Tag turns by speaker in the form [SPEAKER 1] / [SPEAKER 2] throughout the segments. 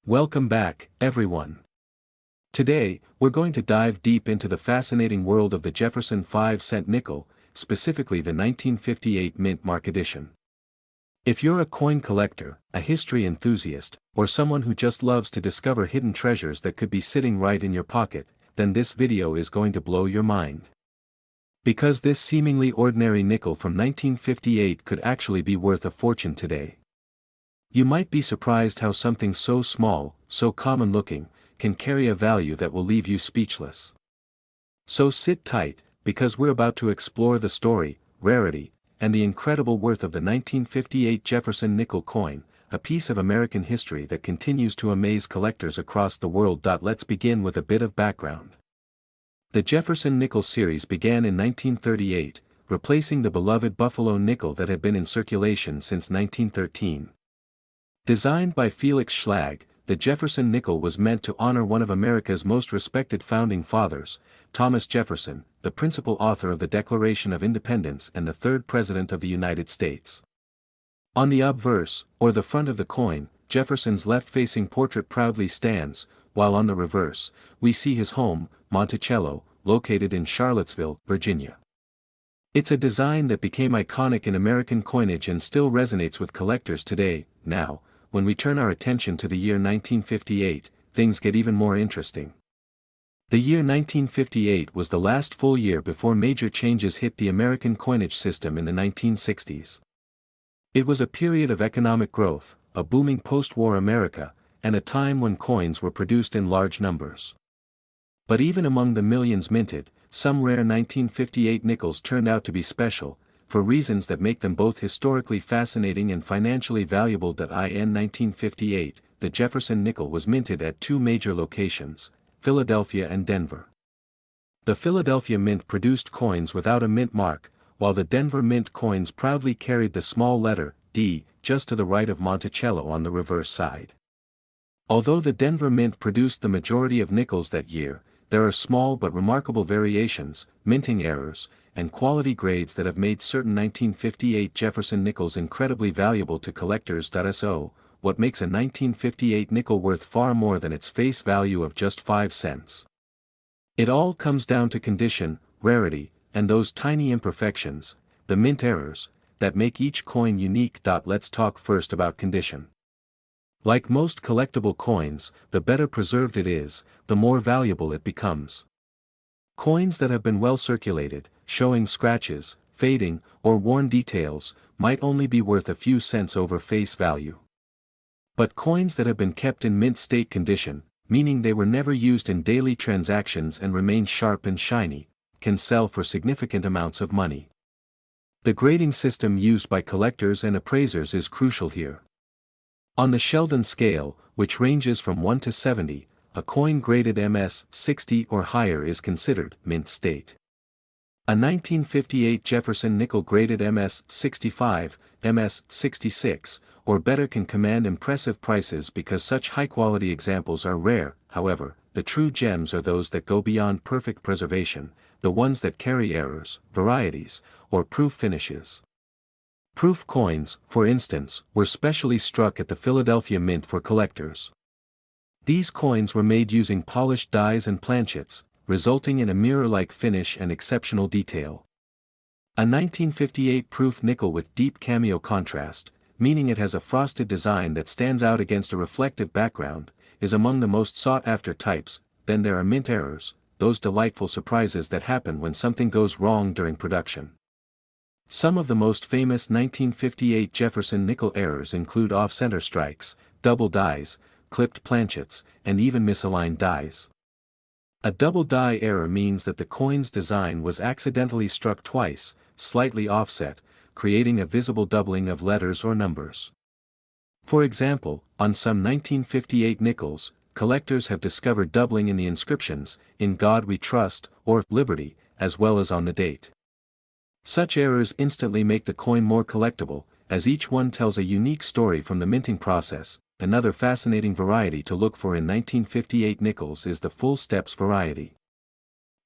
[SPEAKER 1] Welcome back, everyone. Today, we're going to dive deep into the fascinating world of the Jefferson 5-cent nickel, specifically the 1958 Mint Mark edition. If you're a coin collector, a history enthusiast, or someone who just loves to discover hidden treasures that could be sitting right in your pocket, then this video is going to blow your mind. Because this seemingly ordinary nickel from 1958 could actually be worth a fortune today. You might be surprised how something so small, so common-looking, can carry a value that will leave you speechless. So sit tight, because we're about to explore the story, rarity, and the incredible worth of the 1958 Jefferson nickel coin, a piece of American history that continues to amaze collectors across the world. Let's begin with a bit of background. The Jefferson nickel series began in 1938, replacing the beloved Buffalo nickel that had been in circulation since 1913. Designed by Felix Schlag, the Jefferson nickel was meant to honor one of America's most respected founding fathers, Thomas Jefferson, the principal author of the Declaration of Independence and the third President of the United States. On the obverse, or the front of the coin, Jefferson's left-facing portrait proudly stands, while on the reverse, we see his home, Monticello, located in Charlottesville, Virginia. It's a design that became iconic in American coinage and still resonates with collectors today. Now, when we turn our attention to the year 1958, things get even more interesting. The year 1958 was the last full year before major changes hit the American coinage system in the 1960s. It was a period of economic growth, a booming post-war America, and a time when coins were produced in large numbers. But even among the millions minted, some rare 1958 nickels turned out to be special, for reasons that make them both historically fascinating and financially valuable. In 1958, the Jefferson nickel was minted at two major locations, Philadelphia and Denver. The Philadelphia Mint produced coins without a mint mark, while the Denver Mint coins proudly carried the small letter D just to the right of Monticello on the reverse side. Although the Denver Mint produced the majority of nickels that year, there are small but remarkable variations, minting errors, and quality grades that have made certain 1958 Jefferson nickels incredibly valuable to collectors. So, what makes a 1958 nickel worth far more than its face value of just 5 cents? It all comes down to condition, rarity, and those tiny imperfections, the mint errors, that make each coin unique. Let's talk first about condition. Like most collectible coins, the better preserved it is, the more valuable it becomes. Coins that have been well circulated, showing scratches, fading, or worn details, might only be worth a few cents over face value. But coins that have been kept in mint state condition, meaning they were never used in daily transactions and remain sharp and shiny, can sell for significant amounts of money. The grading system used by collectors and appraisers is crucial here. On the Sheldon scale, which ranges from 1 to 70, a coin graded MS 60 or higher is considered mint state. A 1958 Jefferson nickel graded MS 65, MS 66, or better can command impressive prices because such high-quality examples are rare. However, the true gems are those that go beyond perfect preservation, the ones that carry errors, varieties, or proof finishes. Proof coins, for instance, were specially struck at the Philadelphia Mint for collectors. These coins were made using polished dies and planchets, resulting in a mirror-like finish and exceptional detail. A 1958 proof nickel with deep cameo contrast, meaning it has a frosted design that stands out against a reflective background, is among the most sought-after types. Then there are mint errors, those delightful surprises that happen when something goes wrong during production. Some of the most famous 1958 Jefferson nickel errors include off-center strikes, double dies, clipped planchets, and even misaligned dies. A double die error means that the coin's design was accidentally struck twice, slightly offset, creating a visible doubling of letters or numbers. For example, on some 1958 nickels, collectors have discovered doubling in the inscriptions, "In God We Trust," or "Liberty," as well as on the date. Such errors instantly make the coin more collectible, as each one tells a unique story from the minting process. Another fascinating variety to look for in 1958 nickels is the full steps variety.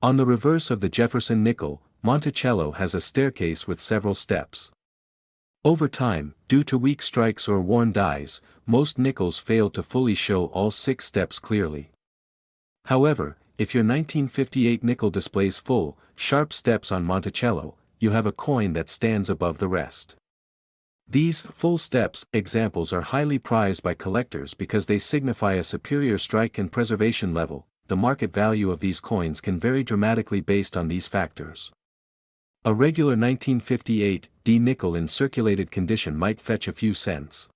[SPEAKER 1] On the reverse of the Jefferson nickel, Monticello has a staircase with several steps. Over time, due to weak strikes or worn dies, most nickels fail to fully show all 6 steps clearly. However, if your 1958 nickel displays full, sharp steps on Monticello, you have a coin that stands above the rest. These full steps examples are highly prized by collectors because they signify a superior strike and preservation level. The market value of these coins can vary dramatically based on these factors. A regular 1958 D nickel in circulated condition might fetch a few cents.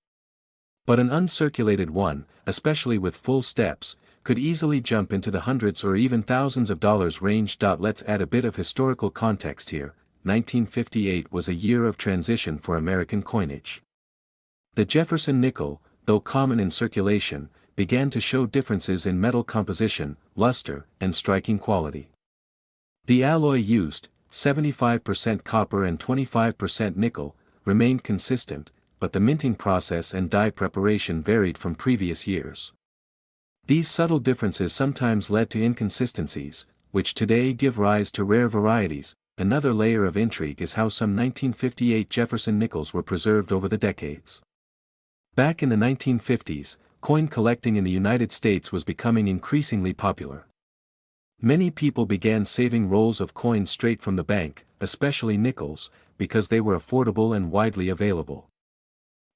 [SPEAKER 1] But an uncirculated one, especially with full steps, could easily jump into the hundreds or even thousands of dollars range. Let's add a bit of historical context here. 1958 was a year of transition for American coinage. The Jefferson nickel, though common in circulation, began to show differences in metal composition, luster, and striking quality. The alloy used, 75% copper and 25% nickel, remained consistent, but the minting process and die preparation varied from previous years. These subtle differences sometimes led to inconsistencies, which today give rise to rare varieties. Another layer of intrigue is how some 1958 Jefferson nickels were preserved over the decades. Back in the 1950s, coin collecting in the United States was becoming increasingly popular. Many people began saving rolls of coins straight from the bank, especially nickels, because they were affordable and widely available.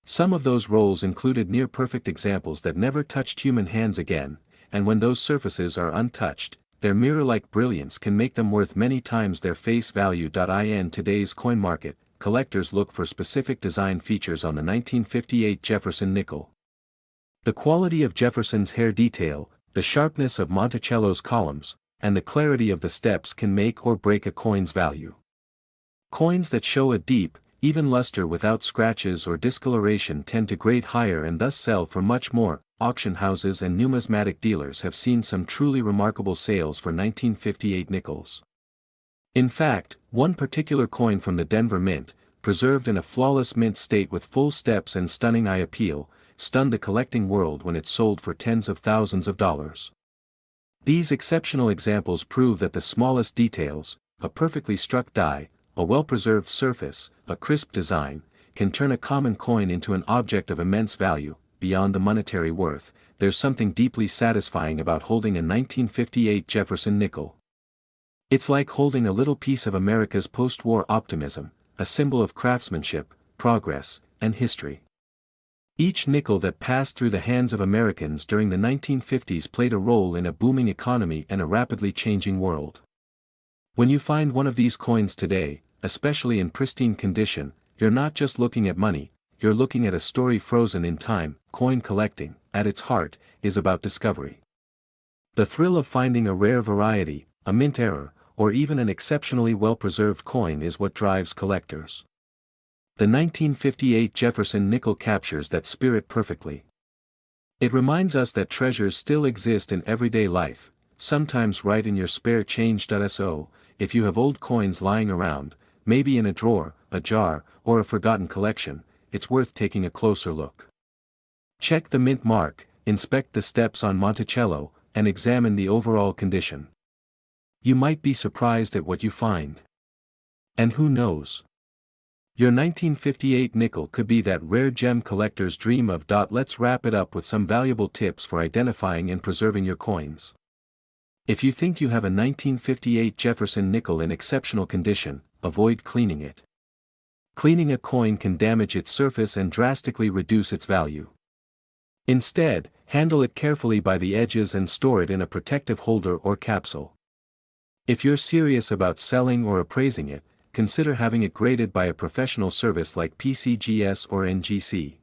[SPEAKER 1] Some of those rolls included near-perfect examples that never touched human hands again, and when those surfaces are untouched, their mirror-like brilliance can make them worth many times their face value. In today's coin market, collectors look for specific design features on the 1958 Jefferson nickel. The quality of Jefferson's hair detail, the sharpness of Monticello's columns, and the clarity of the steps can make or break a coin's value. Coins that show a deep, even luster without scratches or discoloration tend to grade higher and thus sell for much more. Auction houses and numismatic dealers have seen some truly remarkable sales for 1958 nickels. In fact, one particular coin from the Denver Mint, preserved in a flawless mint state with full steps and stunning eye appeal, stunned the collecting world when it sold for tens of thousands of dollars. These exceptional examples prove that the smallest details, a perfectly struck die, a well-preserved surface, a crisp design, can turn a common coin into an object of immense value. Beyond the monetary worth, there's something deeply satisfying about holding a 1958 Jefferson nickel. It's like holding a little piece of America's post-war optimism, a symbol of craftsmanship, progress, and history. Each nickel that passed through the hands of Americans during the 1950s played a role in a booming economy and a rapidly changing world. When you find one of these coins today, especially in pristine condition, you're not just looking at money, you're looking at a story frozen in time. Coin collecting, at its heart, is about discovery. The thrill of finding a rare variety, a mint error, or even an exceptionally well-preserved coin is what drives collectors. The 1958 Jefferson nickel captures that spirit perfectly. It reminds us that treasures still exist in everyday life, sometimes right in your spare change. So, if you have old coins lying around, maybe in a drawer, a jar, or a forgotten collection, it's worth taking a closer look. Check the mint mark, inspect the steps on Monticello, and examine the overall condition. You might be surprised at what you find. And who knows? Your 1958 nickel could be that rare gem collectors dream of. Let's wrap it up with some valuable tips for identifying and preserving your coins. If you think you have a 1958 Jefferson nickel in exceptional condition, avoid cleaning it. Cleaning a coin can damage its surface and drastically reduce its value. Instead, handle it carefully by the edges and store it in a protective holder or capsule. If you're serious about selling or appraising it, consider having it graded by a professional service like PCGS or NGC.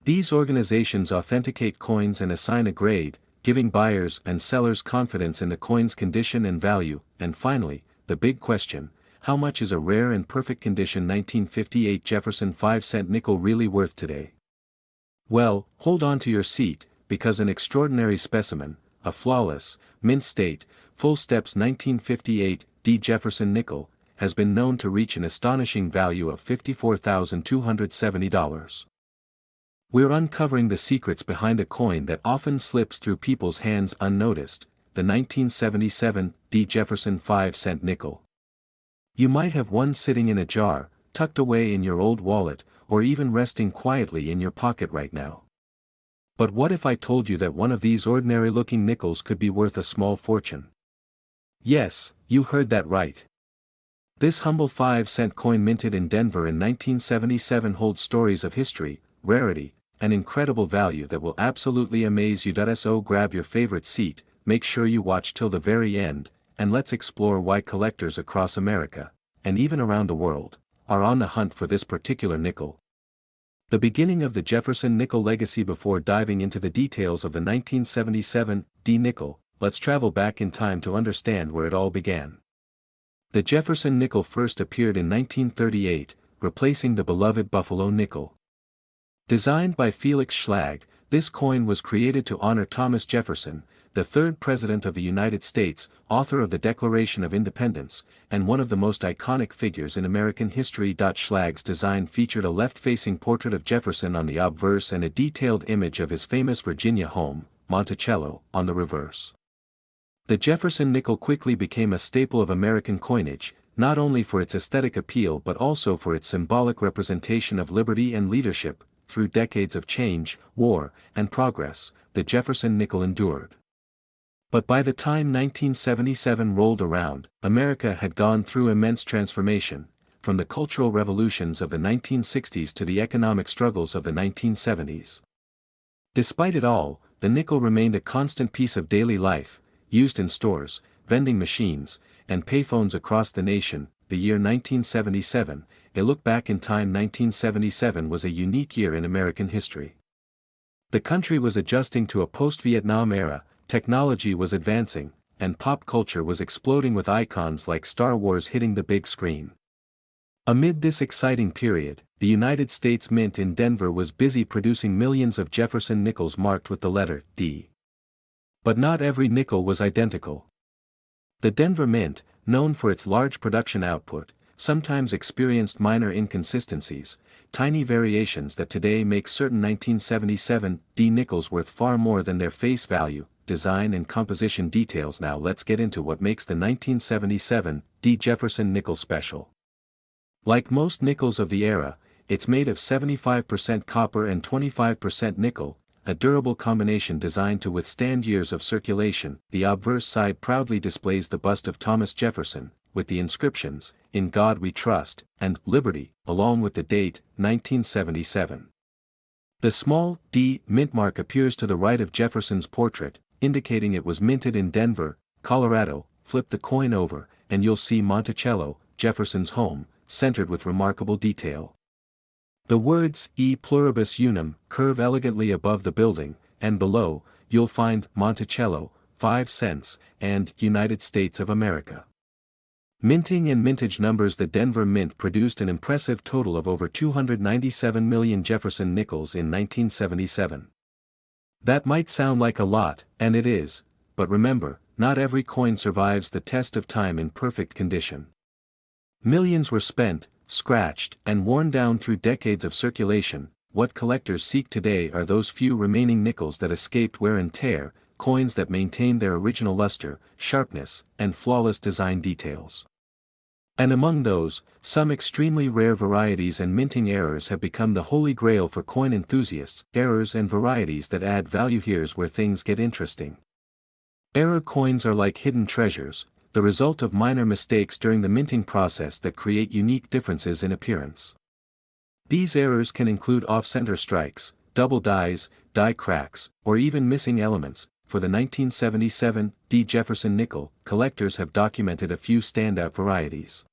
[SPEAKER 1] These organizations authenticate coins and assign a grade, giving buyers and sellers confidence in the coin's condition and value. And finally, the big question: how much is a rare and perfect condition 1958 Jefferson 5-cent nickel really worth today? Well, hold on to your seat, because an extraordinary specimen, a flawless, mint state, full steps 1958 D Jefferson nickel, has been known to reach an astonishing value of $54,270. We're uncovering the secrets behind a coin that often slips through people's hands unnoticed, the 1977 D Jefferson 5-cent nickel. You might have one sitting in a jar, tucked away in your old wallet, or even resting quietly in your pocket right now. But what if I told you that one of these ordinary-looking nickels could be worth a small fortune? Yes, you heard that right. This humble 5-cent coin minted in Denver in 1977 holds stories of history, rarity, and incredible value that will absolutely amaze you. So grab your favorite seat, make sure you watch till the very end, and let's explore why collectors across America, and even around the world, are on the hunt for this particular nickel. The beginning of the Jefferson nickel legacy. Before diving into the details of the 1977 D nickel, let's travel back in time to understand where it all began. The Jefferson nickel first appeared in 1938, replacing the beloved Buffalo nickel. Designed by Felix Schlag, this coin was created to honor Thomas Jefferson, the third President of the United States, author of the Declaration of Independence, and one of the most iconic figures in American history. Schlag's design featured a left-facing portrait of Jefferson on the obverse and a detailed image of his famous Virginia home, Monticello, on the reverse. The Jefferson nickel quickly became a staple of American coinage, not only for its aesthetic appeal but also for its symbolic representation of liberty and leadership. Through decades of change, war, and progress, the Jefferson nickel endured. But by the time 1977 rolled around, America had gone through immense transformation, from the cultural revolutions of the 1960s to the economic struggles of the 1970s. Despite it all, the nickel remained a constant piece of daily life, used in stores, vending machines, and payphones across the nation. The year 1977, a look back in time. 1977 was a unique year in American history. The country was adjusting to a post-Vietnam era, technology was advancing, and pop culture was exploding with icons like Star Wars hitting the big screen. Amid this exciting period, the United States Mint in Denver was busy producing millions of Jefferson nickels marked with the letter D. But not every nickel was identical. The Denver Mint, known for its large production output, sometimes experienced minor inconsistencies, tiny variations that today make certain 1977 D nickels worth far more than their face value. Design and composition details. Now let's get into what makes the 1977 D Jefferson nickel special. Like most nickels of the era, it's made of 75% copper and 25% nickel, a durable combination designed to withstand years of circulation. The obverse side proudly displays the bust of Thomas Jefferson, with the inscriptions, "In God We Trust," and "Liberty," along with the date, 1977. The small D mint mark appears to the right of Jefferson's portrait, indicating it was minted in Denver, Colorado. Flip the coin over, and you'll see Monticello, Jefferson's home, centered with remarkable detail. The words E pluribus unum curve elegantly above the building, and below, you'll find Monticello, 5 cents, and United States of America. Minting and mintage numbers. The Denver Mint produced an impressive total of over 297 million Jefferson nickels in 1977. That might sound like a lot, and it is, but remember, not every coin survives the test of time in perfect condition. Millions were spent, scratched, and worn down through decades of circulation. What collectors seek today are those few remaining nickels that escaped wear and tear, coins that maintain their original luster, sharpness, and flawless design details. And among those, some extremely rare varieties and minting errors have become the holy grail for coin enthusiasts. Errors and varieties that add value. Here's where things get interesting. Error coins are like hidden treasures, the result of minor mistakes during the minting process that create unique differences in appearance. These errors can include off-center strikes, double dies, die cracks, or even missing elements. For the 1977 D Jefferson nickel, collectors have documented a few standout varieties.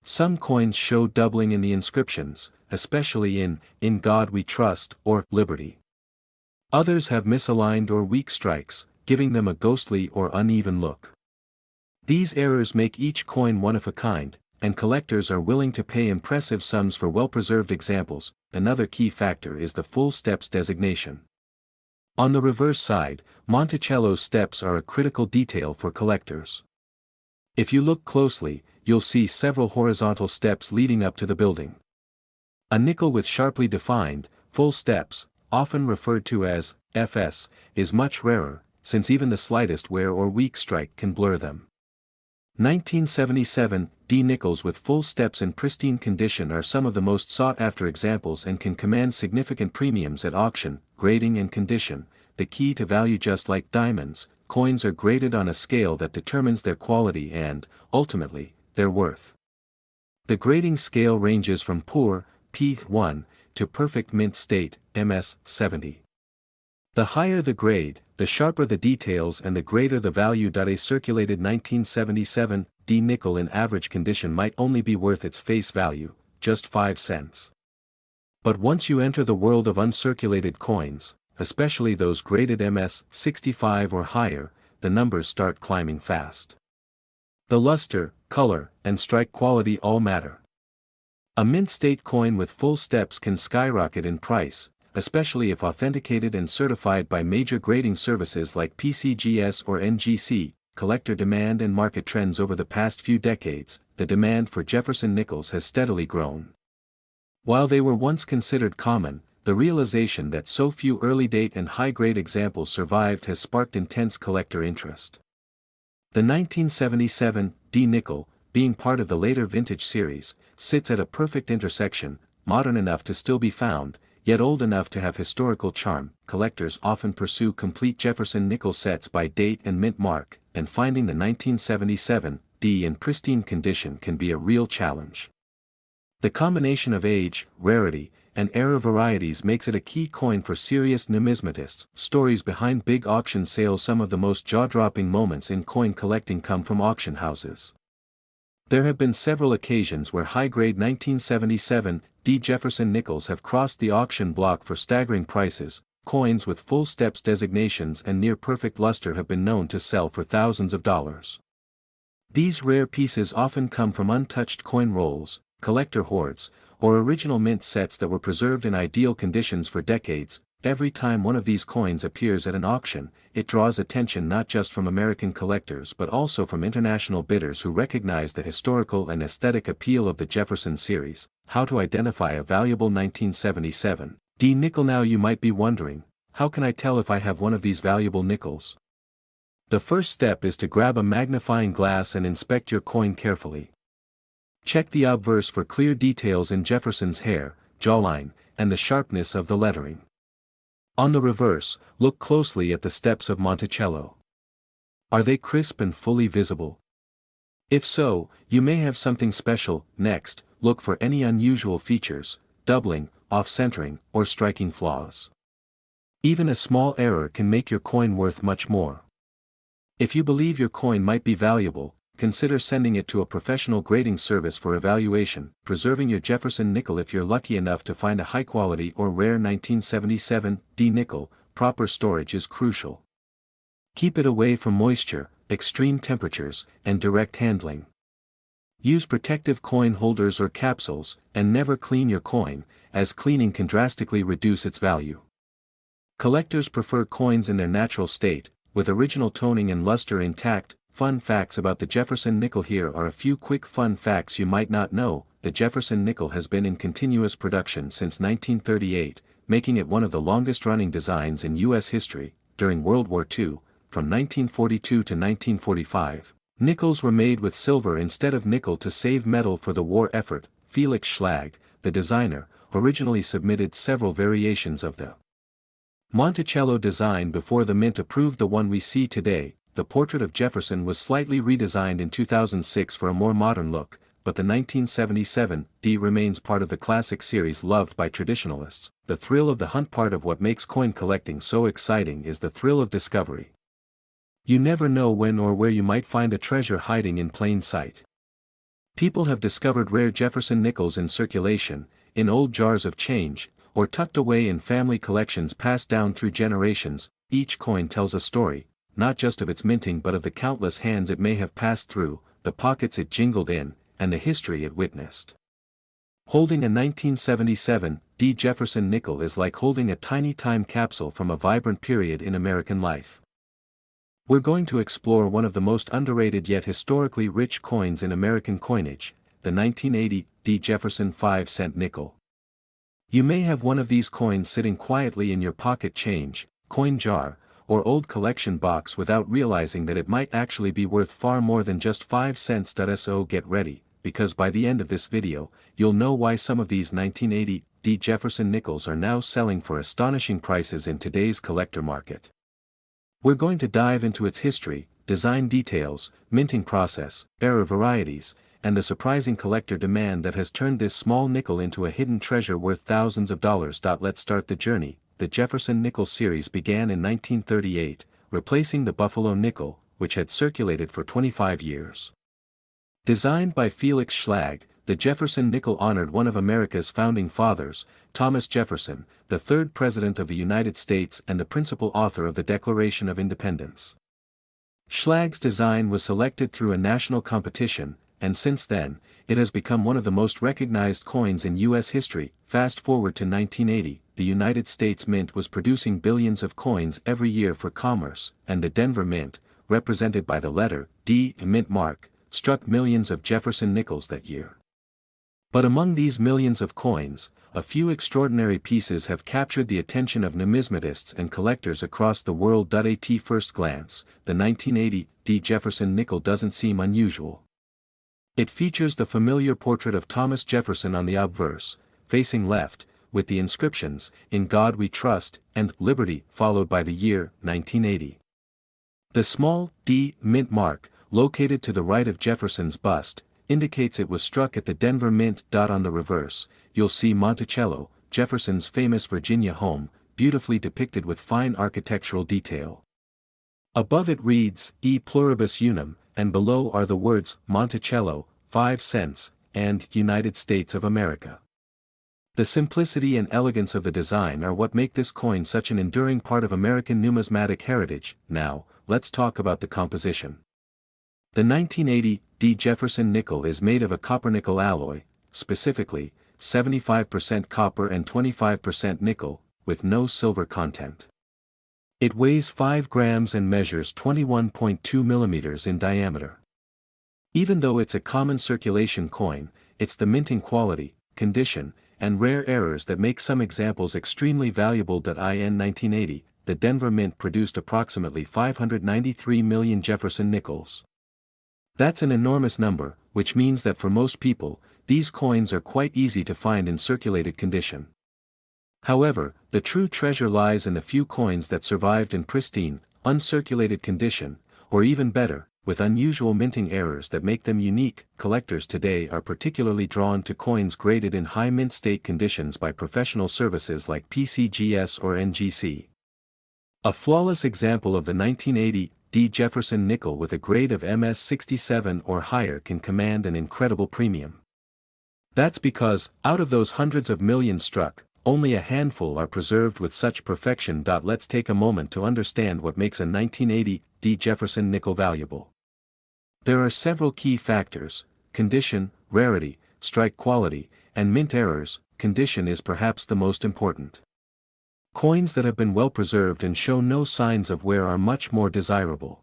[SPEAKER 1] Some coins show doubling in the inscriptions, especially in God We Trust or Liberty. Others have misaligned or weak strikes, giving them a ghostly or uneven look. These errors make each coin one of a kind, and collectors are willing to pay impressive sums for well-preserved examples. Another key factor is the full steps designation. On the reverse side, Monticello's steps are a critical detail for collectors. If you look closely, you'll see several horizontal steps leading up to the building. A nickel with sharply defined, full steps, often referred to as FS, is much rarer, since even the slightest wear or weak strike can blur them. 1977 D nickels with full steps in pristine condition are some of the most sought-after examples and can command significant premiums at auction. Grading and condition. The key to value. Just like diamonds, coins are graded on a scale that determines their quality and, ultimately, their worth. The grading scale ranges from poor, P1, to perfect mint state, MS 70. The higher the grade, the sharper the details and the greater the value. A circulated 1977 D nickel in average condition might only be worth its face value, just 5 cents. But once you enter the world of uncirculated coins, especially those graded MS 65 or higher, the numbers start climbing fast. The luster, color, and strike quality all matter. A mint state coin with full steps can skyrocket in price, especially if authenticated and certified by major grading services like PCGS or NGC. Collector demand and market trends. Over the past few decades, the demand for Jefferson nickels has steadily grown. While they were once considered common, the realization that so few early-date and high-grade examples survived has sparked intense collector interest. The 1977 D nickel, being part of the later vintage series, sits at a perfect intersection, modern enough to still be found, yet old enough to have historical charm. Collectors often pursue complete Jefferson nickel sets by date and mint mark, and finding the 1977 D in pristine condition can be a real challenge. The combination of age, rarity, and era varieties makes it a key coin for serious numismatists. Stories behind big auction sales. Some of the most jaw-dropping moments in coin collecting come from auction houses. There have been several occasions where high-grade 1977 D Jefferson nickels have crossed the auction block for staggering prices. Coins with full steps designations and near-perfect luster have been known to sell for thousands of dollars. These rare pieces often come from untouched coin rolls, collector hoards, or original mint sets that were preserved in ideal conditions for decades. Every time one of these coins appears at an auction, it draws attention not just from American collectors but also from international bidders who recognize the historical and aesthetic appeal of the Jefferson series. How to identify a valuable 1977 D nickel? Now you might be wondering, how can I tell if I have one of these valuable nickels? The first step is to grab a magnifying glass and inspect your coin carefully. Check the obverse for clear details in Jefferson's hair, jawline, and the sharpness of the lettering. On the reverse, look closely at the steps of Monticello. Are they crisp and fully visible? If so, you may have something special. Next, look for any unusual features, doubling, off-centering, or striking flaws. Even a small error can make your coin worth much more. If you believe your coin might be valuable, consider sending it to a professional grading service for evaluation. Preserving your Jefferson nickel. If you're lucky enough to find a high-quality or rare 1977 D nickel, proper storage is crucial. Keep it away from moisture, extreme temperatures, and direct handling. Use protective coin holders or capsules, and never clean your coin, as cleaning can drastically reduce its value. Collectors prefer coins in their natural state, with original toning and luster intact. Fun facts about the Jefferson nickel. Here are a few quick fun facts you might not know. The Jefferson nickel has been in continuous production since 1938, making it one of the longest-running designs in U.S. history. During World War II, from 1942 to 1945, nickels were made with silver instead of nickel to save metal for the war effort. Felix Schlag, the designer, originally submitted several variations of the Monticello design before the mint approved the one we see today. The portrait of Jefferson was slightly redesigned in 2006 for a more modern look, but the 1977 D remains part of the classic series loved by traditionalists. The thrill of the hunt. Part of what makes coin collecting so exciting is the thrill of discovery. You never know when or where you might find a treasure hiding in plain sight. People have discovered rare Jefferson nickels in circulation, in old jars of change, or tucked away in family collections passed down through generations. Each coin tells a story, not just of its minting but of the countless hands it may have passed through, the pockets it jingled in, and the history it witnessed. Holding a 1977 D Jefferson nickel is like holding a tiny time capsule from a vibrant period in American life. We're going to explore one of the most underrated yet historically rich coins in American coinage, the 1980 D Jefferson 5-cent nickel. You may have one of these coins sitting quietly in your pocket change, coin jar, or old collection box without realizing that it might actually be worth far more than just 5 cents. So get ready, because by the end of this video, you'll know why some of these 1980 D Jefferson nickels are now selling for astonishing prices in today's collector market. We're going to dive into its history, design details, minting process, error varieties, and the surprising collector demand that has turned this small nickel into a hidden treasure worth thousands of dollars. Let's start the journey. The Jefferson nickel series began in 1938, replacing the Buffalo nickel, which had circulated for 25 years. Designed by Felix Schlag, the Jefferson nickel honored one of America's founding fathers, Thomas Jefferson, the third President of the United States and the principal author of the Declaration of Independence. Schlag's design was selected through a national competition, and since then, it has become one of the most recognized coins in U.S. history. Fast forward to 1980, the United States Mint was producing billions of coins every year for commerce, and the Denver Mint, represented by the letter D mint mark, struck millions of Jefferson nickels that year. But among these millions of coins, a few extraordinary pieces have captured the attention of numismatists and collectors across the world. At first glance, the 1980 D Jefferson nickel doesn't seem unusual. It features the familiar portrait of Thomas Jefferson on the obverse, facing left, with the inscriptions, "In God We Trust," and "Liberty," followed by the year, 1980. The small D mint mark, located to the right of Jefferson's bust, indicates it was struck at the Denver Mint. On the reverse, you'll see Monticello, Jefferson's famous Virginia home, beautifully depicted with fine architectural detail. Above it reads, "E pluribus unum," and below are the words, "Monticello, 5 cents, and United States of America." The simplicity and elegance of the design are what make this coin such an enduring part of American numismatic heritage. Now, let's talk about the composition. The 1980 D Jefferson nickel is made of a copper-nickel alloy, specifically, 75% copper and 25% nickel, with no silver content. It weighs 5 grams and measures 21.2 millimeters in diameter. Even though it's a common circulation coin, it's the minting quality, condition, and rare errors that make some examples extremely valuable. In 1980, the Denver Mint produced approximately 593 million Jefferson nickels. That's an enormous number, which means that for most people, these coins are quite easy to find in circulated condition. However, the true treasure lies in the few coins that survived in pristine, uncirculated condition, or even better, with unusual minting errors that make them unique. Collectors today are particularly drawn to coins graded in high mint state conditions by professional services like PCGS or NGC. A flawless example of the 1980 D Jefferson nickel with a grade of MS67 or higher can command an incredible premium. That's because, out of those hundreds of millions struck, only a handful are preserved with such perfection. Let's take a moment to understand what makes a 1980 D Jefferson nickel valuable. There are several key factors: condition, rarity, strike quality, and mint errors. Condition is perhaps the most important. Coins that have been well preserved and show no signs of wear are much more desirable.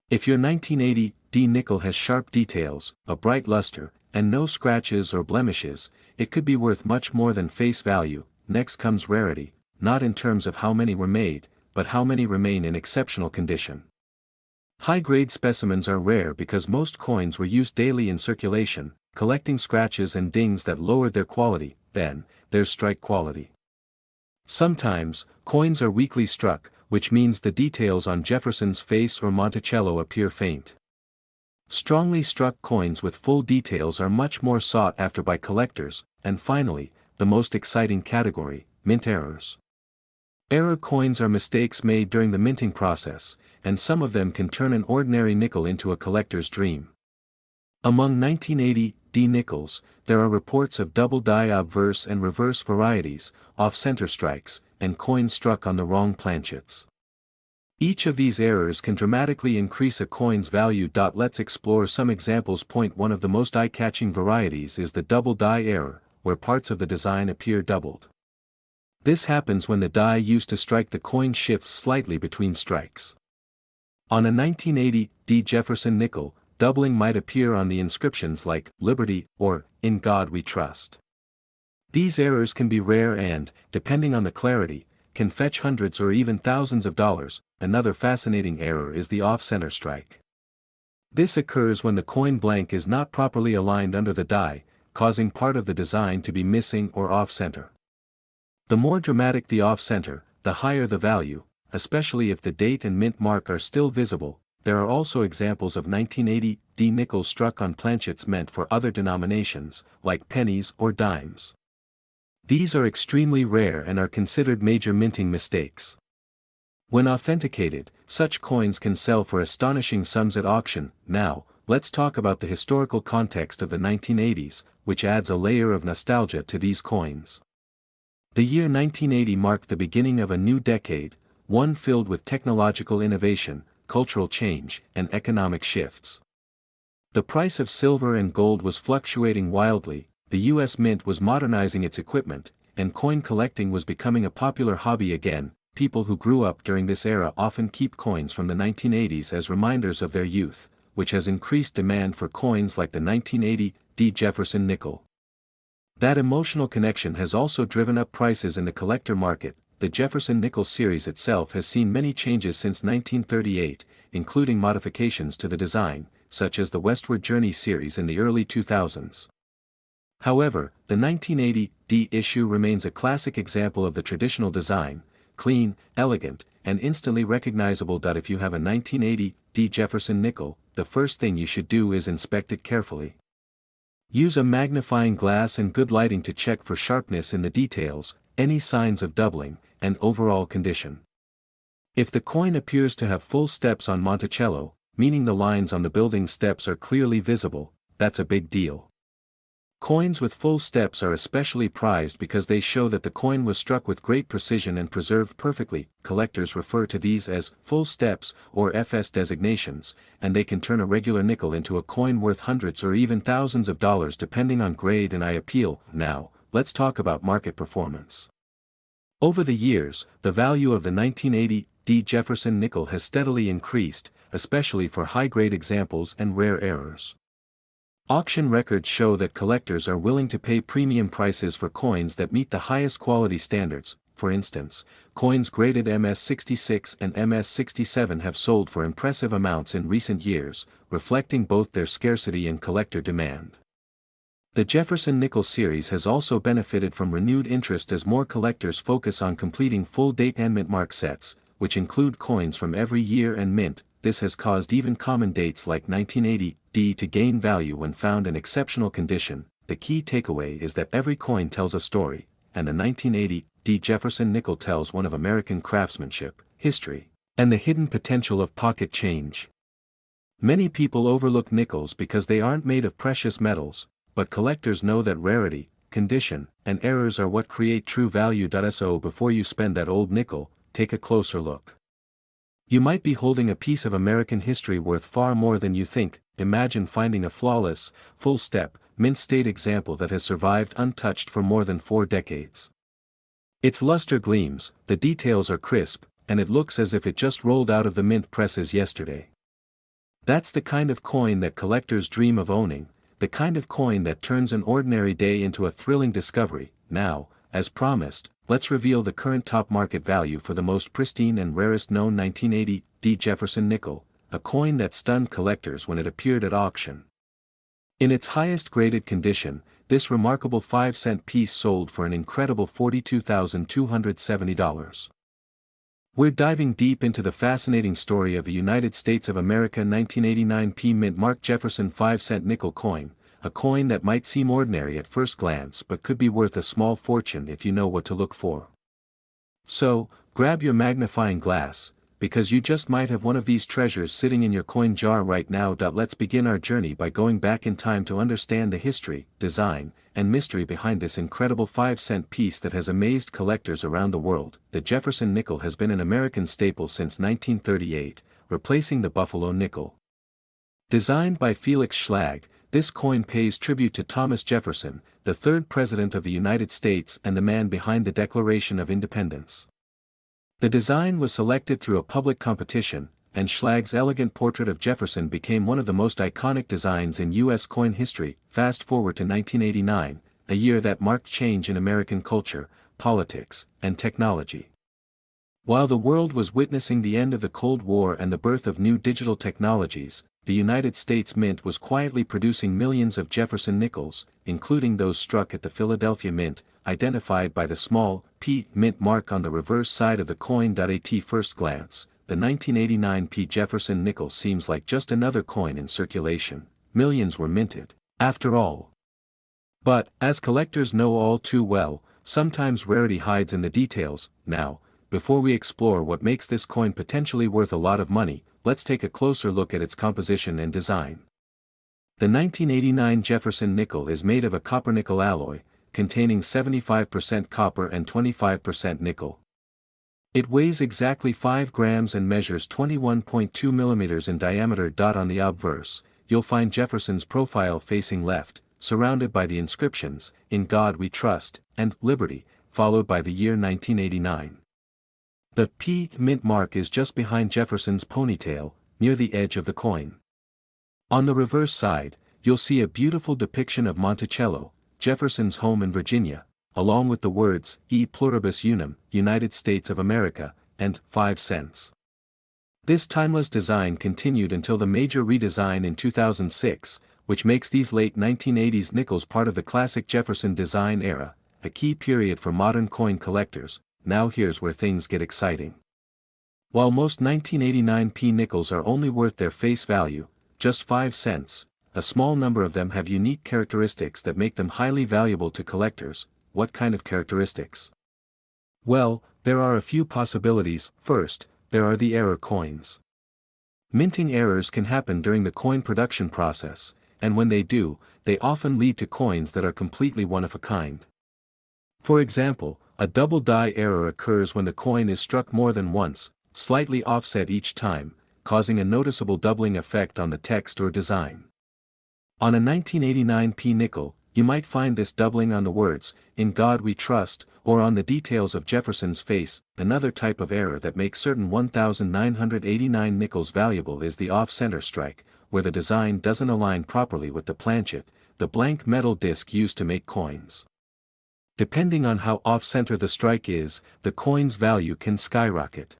[SPEAKER 1] If your 1980 D nickel has sharp details, a bright luster, and no scratches or blemishes, it could be worth much more than face value. Next comes rarity, not in terms of how many were made, but how many remain in exceptional condition. High-grade specimens are rare because most coins were used daily in circulation, collecting scratches and dings that lowered their quality. Then, there's strike quality. Sometimes, coins are weakly struck, which means the details on Jefferson's face or Monticello appear faint. Strongly struck coins with full details are much more sought after by collectors. And finally, the most exciting category, mint errors. Error coins are mistakes made during the minting process, and some of them can turn an ordinary nickel into a collector's dream. Among 1980 D nickels, there are reports of double die obverse and reverse varieties, off-center strikes, and coins struck on the wrong planchets. Each of these errors can dramatically increase a coin's value. Let's explore some examples. Point 1 of the most eye-catching varieties is the double die error, where parts of the design appear doubled. This happens when the die used to strike the coin shifts slightly between strikes. On a 1980 D Jefferson nickel, doubling might appear on the inscriptions like "Liberty" or "In God We Trust." These errors can be rare and, depending on the clarity, can fetch hundreds or even thousands of dollars. Another fascinating error is the off-center strike. This occurs when the coin blank is not properly aligned under the die, causing part of the design to be missing or off-center. The more dramatic the off-center, the higher the value, especially if the date and mint mark are still visible. There are also examples of 1980 D nickels struck on planchets meant for other denominations, like pennies or dimes. These are extremely rare and are considered major minting mistakes. When authenticated, such coins can sell for astonishing sums at auction. Now, let's talk about the historical context of the 1980s, which adds a layer of nostalgia to these coins. The year 1980 marked the beginning of a new decade, one filled with technological innovation, cultural change, and economic shifts. The price of silver and gold was fluctuating wildly, the U.S. Mint was modernizing its equipment, and coin collecting was becoming a popular hobby again. People who grew up during this era often keep coins from the 1980s as reminders of their youth, which has increased demand for coins like the 1980 D Jefferson nickel. That emotional connection has also driven up prices in the collector market. The Jefferson nickel series itself has seen many changes since 1938, including modifications to the design, such as the Westward Journey series in the early 2000s. However, the 1980 D issue remains a classic example of the traditional design, clean, elegant, and instantly recognizable. If you have a 1980 D Jefferson nickel, the first thing you should do is inspect it carefully. Use a magnifying glass and good lighting to check for sharpness in the details, any signs of doubling, and overall condition. If the coin appears to have full steps on Monticello, meaning the lines on the building steps are clearly visible, that's a big deal. Coins with full steps are especially prized because they show that the coin was struck with great precision and preserved perfectly. Collectors refer to these as full steps or FS designations, and they can turn a regular nickel into a coin worth hundreds or even thousands of dollars depending on grade and appeal. Now, let's talk about market performance. Over the years, the value of the 1980 D Jefferson nickel has steadily increased, especially for high-grade examples and rare errors. Auction records show that collectors are willing to pay premium prices for coins that meet the highest quality standards. For instance, coins graded MS66 and MS67 have sold for impressive amounts in recent years, reflecting both their scarcity and collector demand. The Jefferson nickel series has also benefited from renewed interest as more collectors focus on completing full date and mint mark sets, which include coins from every year and mint. This has caused even common dates like 1980 D to gain value when found in exceptional condition. The key takeaway is that every coin tells a story, and the 1980 D Jefferson nickel tells one of American craftsmanship, history, and the hidden potential of pocket change. Many people overlook nickels because they aren't made of precious metals, but collectors know that rarity, condition, and errors are what create true value. So before you spend that old nickel, take a closer look. You might be holding a piece of American history worth far more than you think. Imagine finding a flawless, full-step, mint-state example that has survived untouched for more than 4 decades. Its luster gleams, the details are crisp, and it looks as if it just rolled out of the mint presses yesterday. That's the kind of coin that collectors dream of owning, the kind of coin that turns an ordinary day into a thrilling discovery. Now, as promised, let's reveal the current top market value for the most pristine and rarest known 1980 D Jefferson nickel, a coin that stunned collectors when it appeared at auction. In its highest graded condition, this remarkable 5-cent piece sold for an incredible $42,270. We're diving deep into the fascinating story of the United States of America 1989 P mint mark Jefferson 5-cent nickel coin, a coin that might seem ordinary at first glance but could be worth a small fortune if you know what to look for. So, grab your magnifying glass, because you just might have one of these treasures sitting in your coin jar right now. Let's begin our journey by going back in time to understand the history, design, and mystery behind this incredible 5-cent piece that has amazed collectors around the world. The Jefferson nickel has been an American staple since 1938, replacing the Buffalo nickel. Designed by Felix Schlag, this coin pays tribute to Thomas Jefferson, the 3rd President of the United States and the man behind the Declaration of Independence. The design was selected through a public competition, and Schlag's elegant portrait of Jefferson became one of the most iconic designs in U.S. coin history. Fast forward to 1989, a year that marked change in American culture, politics, and technology. While the world was witnessing the end of the Cold War and the birth of new digital technologies, the United States Mint was quietly producing millions of Jefferson nickels, including those struck at the Philadelphia Mint, identified by the small P mint mark on the reverse side of the coin. At first glance, the 1989 P Jefferson nickel seems like just another coin in circulation. Millions were minted, after all. But, as collectors know all too well, sometimes rarity hides in the details. Now, before we explore what makes this coin potentially worth a lot of money, let's take a closer look at its composition and design. The 1989 Jefferson nickel is made of a copper-nickel alloy, containing 75% copper and 25% nickel. It weighs exactly 5 grams and measures 21.2 millimeters in diameter. On the obverse, you'll find Jefferson's profile facing left, surrounded by the inscriptions, "In God We Trust," and "Liberty," followed by the year 1989. The P mint mark is just behind Jefferson's ponytail, near the edge of the coin. On the reverse side, you'll see a beautiful depiction of Monticello, Jefferson's home in Virginia, along with the words E pluribus unum, United States of America, and 5 cents. This timeless design continued until the major redesign in 2006, which makes these late 1980s nickels part of the classic Jefferson design era, a key period for modern coin collectors. Now here's where things get exciting. While most 1989 P nickels are only worth their face value, just 5 cents, a small number of them have unique characteristics that make them highly valuable to collectors. What kind of characteristics? Well, there are a few possibilities. First, there are the error coins. Minting errors can happen during the coin production process, and when they do, they often lead to coins that are completely one of a kind. For example, a double die error occurs when the coin is struck more than once, slightly offset each time, causing a noticeable doubling effect on the text or design. On a 1989 P nickel, you might find this doubling on the words, "In God We Trust," or on the details of Jefferson's face. Another type of error that makes certain 1989 nickels valuable is the off-center strike, where the design doesn't align properly with the planchet, the blank metal disc used to make coins. Depending on how off-center the strike is, the coin's value can skyrocket.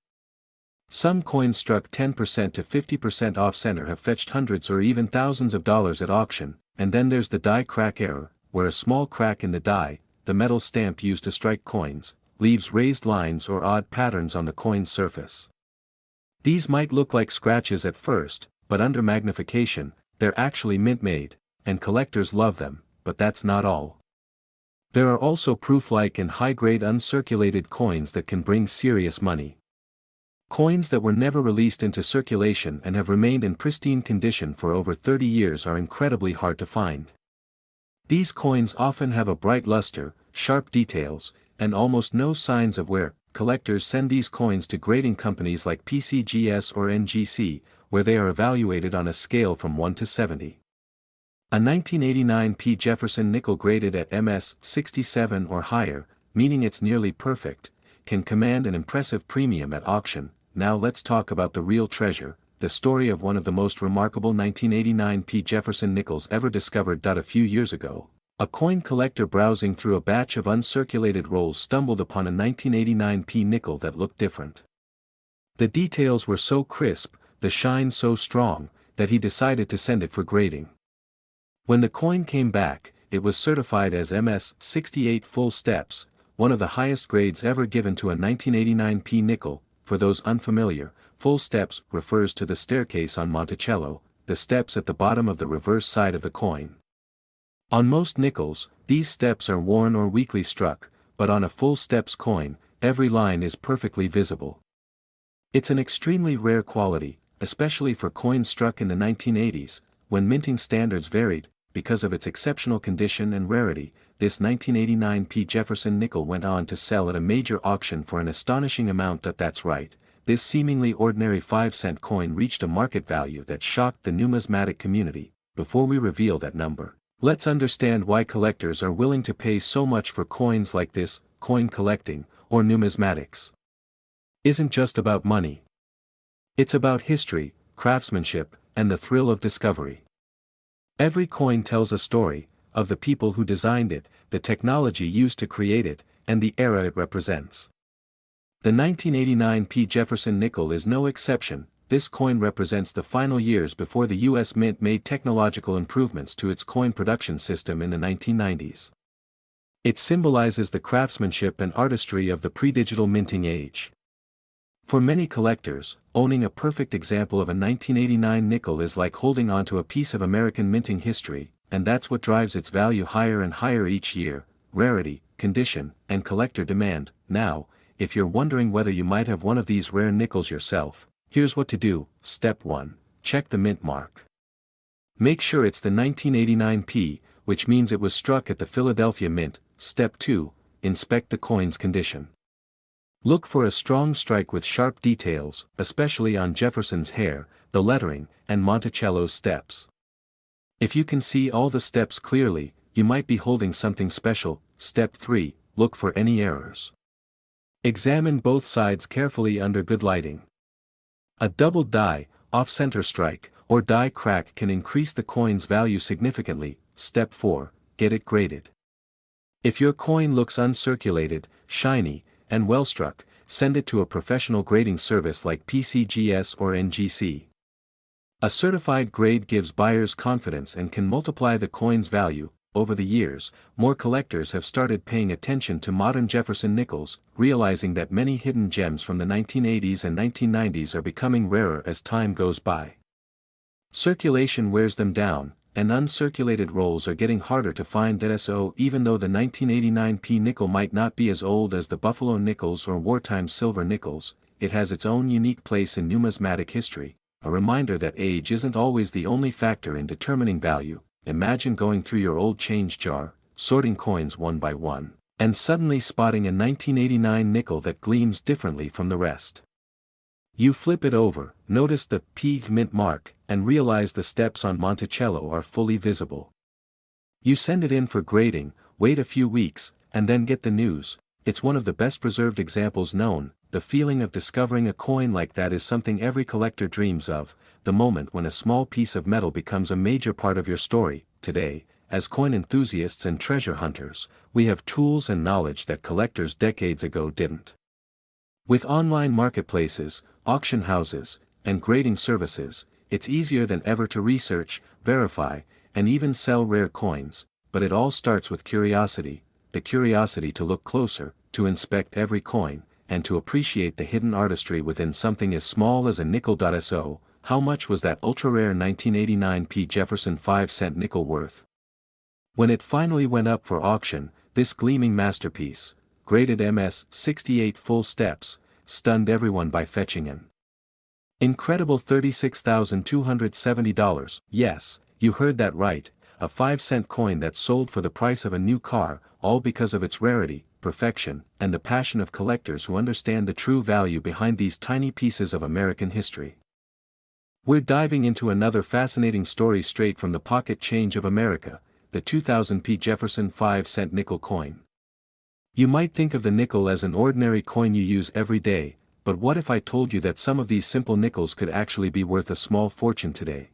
[SPEAKER 1] Some coins struck 10% to 50% off-center have fetched hundreds or even thousands of dollars at auction, and then there's the die crack error, where a small crack in the die, the metal stamp used to strike coins, leaves raised lines or odd patterns on the coin's surface. These might look like scratches at first, but under magnification, they're actually mint-made, and collectors love them, but that's not all. There are also proof-like and high-grade uncirculated coins that can bring serious money. Coins that were never released into circulation and have remained in pristine condition for over 30 years are incredibly hard to find. These coins often have a bright luster, sharp details, and almost no signs of wear. Collectors send these coins to grading companies like PCGS or NGC, where they are evaluated on a scale from 1 to 70. A 1989 P Jefferson nickel graded at MS 67 or higher, meaning it's nearly perfect, can command an impressive premium at auction. Now let's talk about the real treasure, the story of one of the most remarkable 1989 P Jefferson nickels ever discovered. A few years ago, a coin collector browsing through a batch of uncirculated rolls stumbled upon a 1989 P nickel that looked different. The details were so crisp, the shine so strong, that he decided to send it for grading. When the coin came back, it was certified as MS 68 full steps, one of the highest grades ever given to a 1989 P nickel. For those unfamiliar, full steps refers to the staircase on Monticello, the steps at the bottom of the reverse side of the coin. On most nickels, these steps are worn or weakly struck, but on a full steps coin, every line is perfectly visible. It's an extremely rare quality, especially for coins struck in the 1980s, when minting standards varied. Because of its exceptional condition and rarity, this 1989 P Jefferson nickel went on to sell at a major auction for an astonishing amount. That's right, this seemingly ordinary 5-cent coin reached a market value that shocked the numismatic community. Before we reveal that number, let's understand why collectors are willing to pay so much for coins like this. Coin collecting, or numismatics, isn't just about money. It's about history, craftsmanship, and the thrill of discovery. Every coin tells a story, of the people who designed it, the technology used to create it, and the era it represents. The 1989 P. Jefferson nickel is no exception. This coin represents the final years before the U.S. Mint made technological improvements to its coin production system in the 1990s. It symbolizes the craftsmanship and artistry of the pre-digital minting age. For many collectors, owning a perfect example of a 1989 nickel is like holding onto a piece of American minting history, and that's what drives its value higher and higher each year: rarity, condition, and collector demand. Now, if you're wondering whether you might have one of these rare nickels yourself, here's what to do. Step 1. Check the mint mark. Make sure it's the 1989 P, which means it was struck at the Philadelphia Mint. Step 2. Inspect the coin's condition. Look for a strong strike with sharp details, especially on Jefferson's hair, the lettering, and Monticello's steps. If you can see all the steps clearly, you might be holding something special. Step 3. Look for any errors. Examine both sides carefully under good lighting. A double die, off-center strike, or die crack can increase the coin's value significantly. Step 4. Get it graded. If your coin looks uncirculated, shiny, and well-struck, send it to a professional grading service like PCGS or NGC. A certified grade gives buyers confidence and can multiply the coin's value. Over the years, more collectors have started paying attention to modern Jefferson nickels, realizing that many hidden gems from the 1980s and 1990s are becoming rarer as time goes by. Circulation wears them down, and uncirculated rolls are getting harder to find. So even though the 1989 P nickel might not be as old as the Buffalo nickels or wartime silver nickels, it has its own unique place in numismatic history, a reminder that age isn't always the only factor in determining value. Imagine going through your old change jar, sorting coins one by one, and suddenly spotting a 1989 nickel that gleams differently from the rest. You flip it over, notice the P mint mark, and realize the steps on Monticello are fully visible. You send it in for grading, wait a few weeks, and then get the news. It's one of the best preserved examples known. The feeling of discovering a coin like that is something every collector dreams of, the moment when a small piece of metal becomes a major part of your story. Today, as coin enthusiasts and treasure hunters, we have tools and knowledge that collectors decades ago didn't. With online marketplaces, auction houses, and grading services, it's easier than ever to research, verify, and even sell rare coins, but it all starts with curiosity, the curiosity to look closer, to inspect every coin, and to appreciate the hidden artistry within something as small as a nickel. So, how much was that ultra-rare 1989 P. Jefferson 5-cent nickel worth? When it finally went up for auction, this gleaming masterpiece, graded MS 68 full steps, stunned everyone by fetching an incredible $36,270. Yes, you heard that right, a 5-cent coin that sold for the price of a new car, all because of its rarity, perfection, and the passion of collectors who understand the true value behind these tiny pieces of American history. We're diving into another fascinating story straight from the pocket change of America, the 2000 P. Jefferson 5-cent nickel coin. You might think of the nickel as an ordinary coin you use every day, but what if I told you that some of these simple nickels could actually be worth a small fortune today?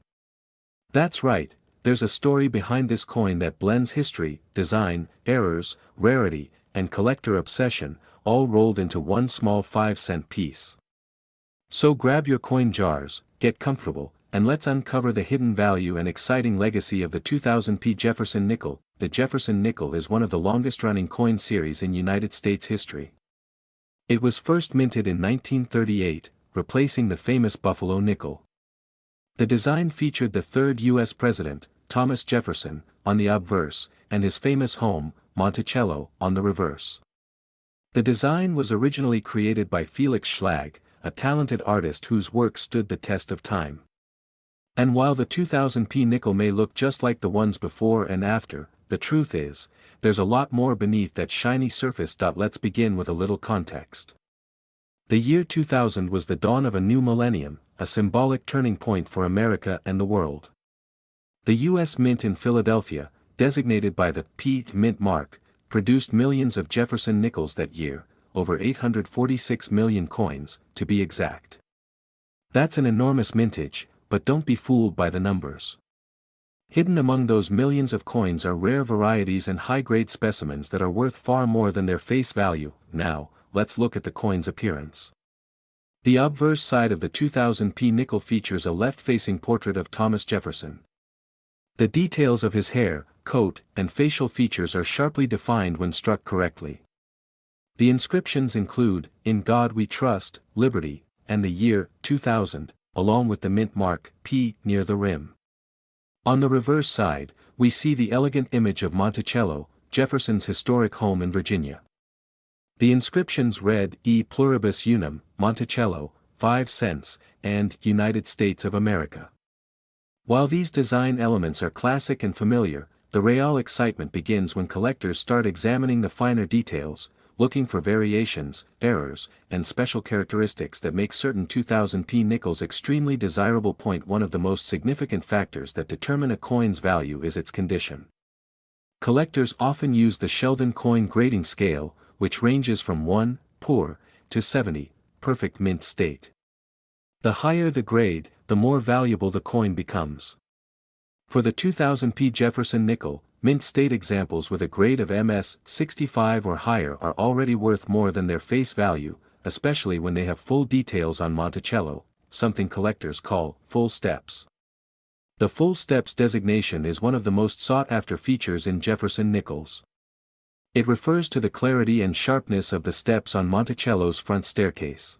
[SPEAKER 1] That's right, there's a story behind this coin that blends history, design, errors, rarity, and collector obsession, all rolled into one small 5-cent piece. So grab your coin jars, get comfortable, and let's uncover the hidden value and exciting legacy of the 2000 P. Jefferson nickel. The Jefferson nickel is one of the longest-running coin series in United States history. It was first minted in 1938, replacing the famous Buffalo nickel. The design featured the third U.S. President, Thomas Jefferson, on the obverse, and his famous home, Monticello, on the reverse. The design was originally created by Felix Schlag, a talented artist whose work stood the test of time. And while the 2000 P nickel may look just like the ones before and after, the truth is, there's a lot more beneath that shiny surface. Let's begin with a little context. The year 2000 was the dawn of a new millennium, a symbolic turning point for America and the world. The U.S. Mint in Philadelphia, designated by the P mint mark, produced millions of Jefferson nickels that year, over 846 million coins, to be exact. That's an enormous mintage, but don't be fooled by the numbers. Hidden among those millions of coins are rare varieties and high-grade specimens that are worth far more than their face value. Now, let's look at the coin's appearance. The obverse side of the 2000p nickel features a left-facing portrait of Thomas Jefferson. The details of his hair, coat, and facial features are sharply defined when struck correctly. The inscriptions include, "In God We Trust, Liberty," and the year, 2000, along with the mint mark, P, near the rim. On the reverse side, we see the elegant image of Monticello, Jefferson's historic home in Virginia. The inscriptions read, E pluribus unum, Monticello, 5 cents, and United States of America. While these design elements are classic and familiar, the real excitement begins when collectors start examining the finer details, looking for variations, errors, and special characteristics that make certain 2000p nickels extremely desirable. One of the most significant factors that determine a coin's value is its condition. Collectors often use the Sheldon coin grading scale, which ranges from 1, poor, to 70, perfect mint state. The higher the grade, the more valuable the coin becomes. For the 2000p Jefferson nickel, mint state examples with a grade of MS 65 or higher are already worth more than their face value, especially when they have full details on Monticello, something collectors call full steps. The full steps designation is one of the most sought-after features in Jefferson nickels. It refers to the clarity and sharpness of the steps on Monticello's front staircase.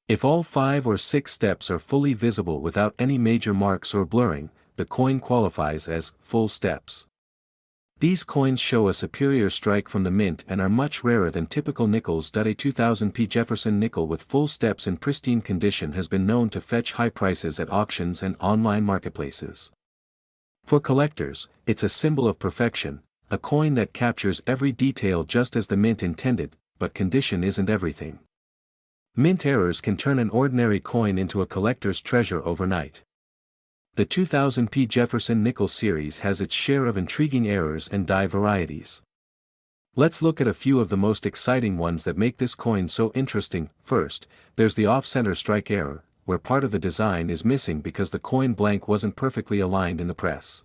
[SPEAKER 1] If all 5 or 6 steps are fully visible without any major marks or blurring, the coin qualifies as full steps. These coins show a superior strike from the mint and are much rarer than typical nickels. A 2000p Jefferson nickel with full steps in pristine condition has been known to fetch high prices at auctions and online marketplaces. For collectors, it's a symbol of perfection, a coin that captures every detail just as the mint intended, but condition isn't everything. Mint errors can turn an ordinary coin into a collector's treasure overnight. The 2000p Jefferson nickel series has its share of intriguing errors and die varieties. Let's look at a few of the most exciting ones that make this coin so interesting. First, there's the off-center strike error, where part of the design is missing because the coin blank wasn't perfectly aligned in the press.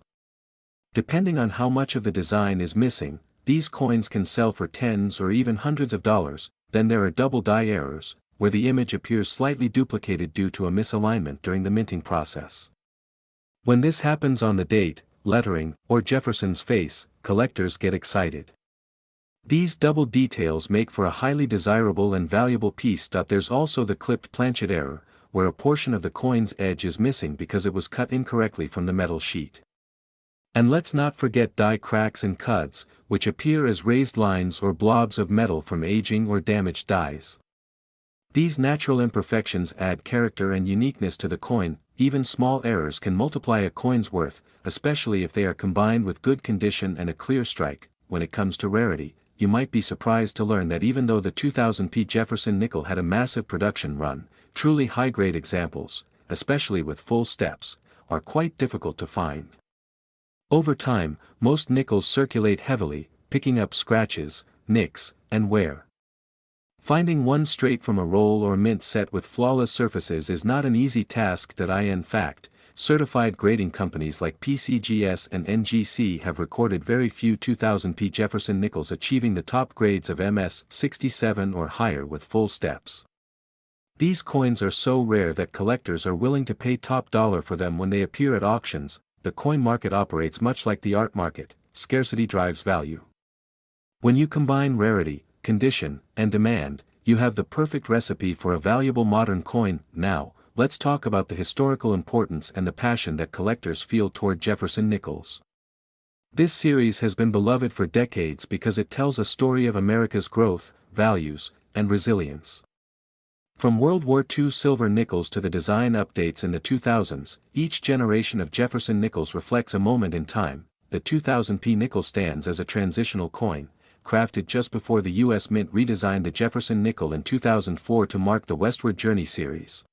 [SPEAKER 1] Depending on how much of the design is missing, these coins can sell for tens or even hundreds of dollars. Then there are double die errors, where the image appears slightly duplicated due to a misalignment during the minting process. When this happens on the date, lettering, or Jefferson's face, collectors get excited. These double details make for a highly desirable and valuable piece. There's also the clipped planchet error, where a portion of the coin's edge is missing because it was cut incorrectly from the metal sheet. And let's not forget die cracks and cuts, which appear as raised lines or blobs of metal from aging or damaged dies. These natural imperfections add character and uniqueness to the coin. Even small errors can multiply a coin's worth, especially if they are combined with good condition and a clear strike. When it comes to rarity, you might be surprised to learn that even though the 2000p Jefferson nickel had a massive production run, truly high-grade examples, especially with full steps, are quite difficult to find. Over time, most nickels circulate heavily, picking up scratches, nicks, and wear. Finding one straight from a roll or mint set with flawless surfaces is not an easy task. In fact, certified grading companies like PCGS and NGC have recorded very few 2000p Jefferson nickels achieving the top grades of MS 67 or higher with full steps. These coins are so rare that collectors are willing to pay top dollar for them when they appear at auctions. The coin market operates much like the art market, scarcity drives value. When you combine rarity, condition, and demand, you have the perfect recipe for a valuable modern coin. Now, let's talk about the historical importance and the passion that collectors feel toward Jefferson nickels. This series has been beloved for decades because it tells a story of America's growth, values, and resilience. From World War II silver nickels to the design updates in the 2000s, each generation of Jefferson nickels reflects a moment in time. The 2000p nickel stands as a transitional coin, crafted just before the U.S. Mint redesigned the Jefferson nickel in 2004 to mark the Westward Journey series.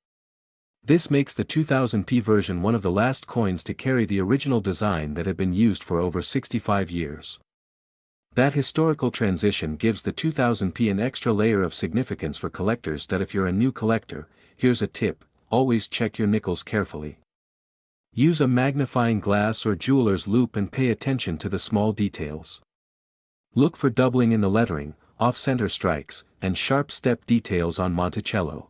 [SPEAKER 1] This makes the 2000p version one of the last coins to carry the original design that had been used for over 65 years. That historical transition gives the 2000p an extra layer of significance for collectors. If you're a new collector, here's a tip: always check your nickels carefully. Use a magnifying glass or jeweler's loupe and pay attention to the small details. Look for doubling in the lettering, off-center strikes, and sharp step details on Monticello.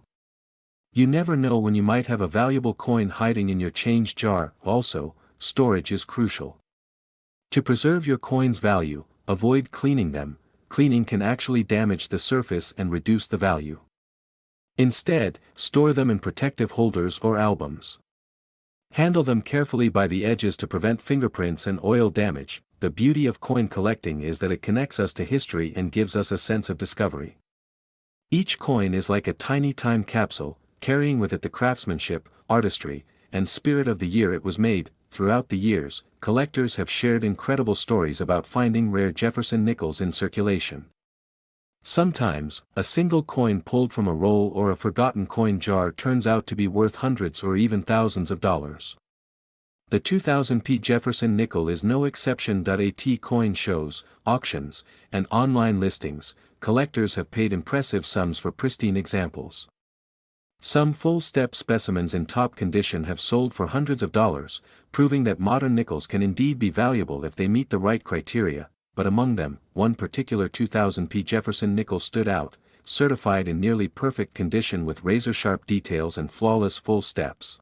[SPEAKER 1] You never know when you might have a valuable coin hiding in your change jar. Also, storage is crucial. To preserve your coin's value, avoid cleaning them. Cleaning can actually damage the surface and reduce the value. Instead, store them in protective holders or albums. Handle them carefully by the edges to prevent fingerprints and oil damage. The beauty of coin collecting is that it connects us to history and gives us a sense of discovery. Each coin is like a tiny time capsule, carrying with it the craftsmanship, artistry, and spirit of the year it was made. Throughout the years, collectors have shared incredible stories about finding rare Jefferson nickels in circulation. Sometimes, a single coin pulled from a roll or a forgotten coin jar turns out to be worth hundreds or even thousands of dollars. The 2000p Jefferson nickel is no exception. At coin shows, auctions, and online listings, collectors have paid impressive sums for pristine examples. Some full-step specimens in top condition have sold for hundreds of dollars, proving that modern nickels can indeed be valuable if they meet the right criteria. But among them, one particular 2000p Jefferson nickel stood out, certified in nearly perfect condition with razor-sharp details and flawless full steps.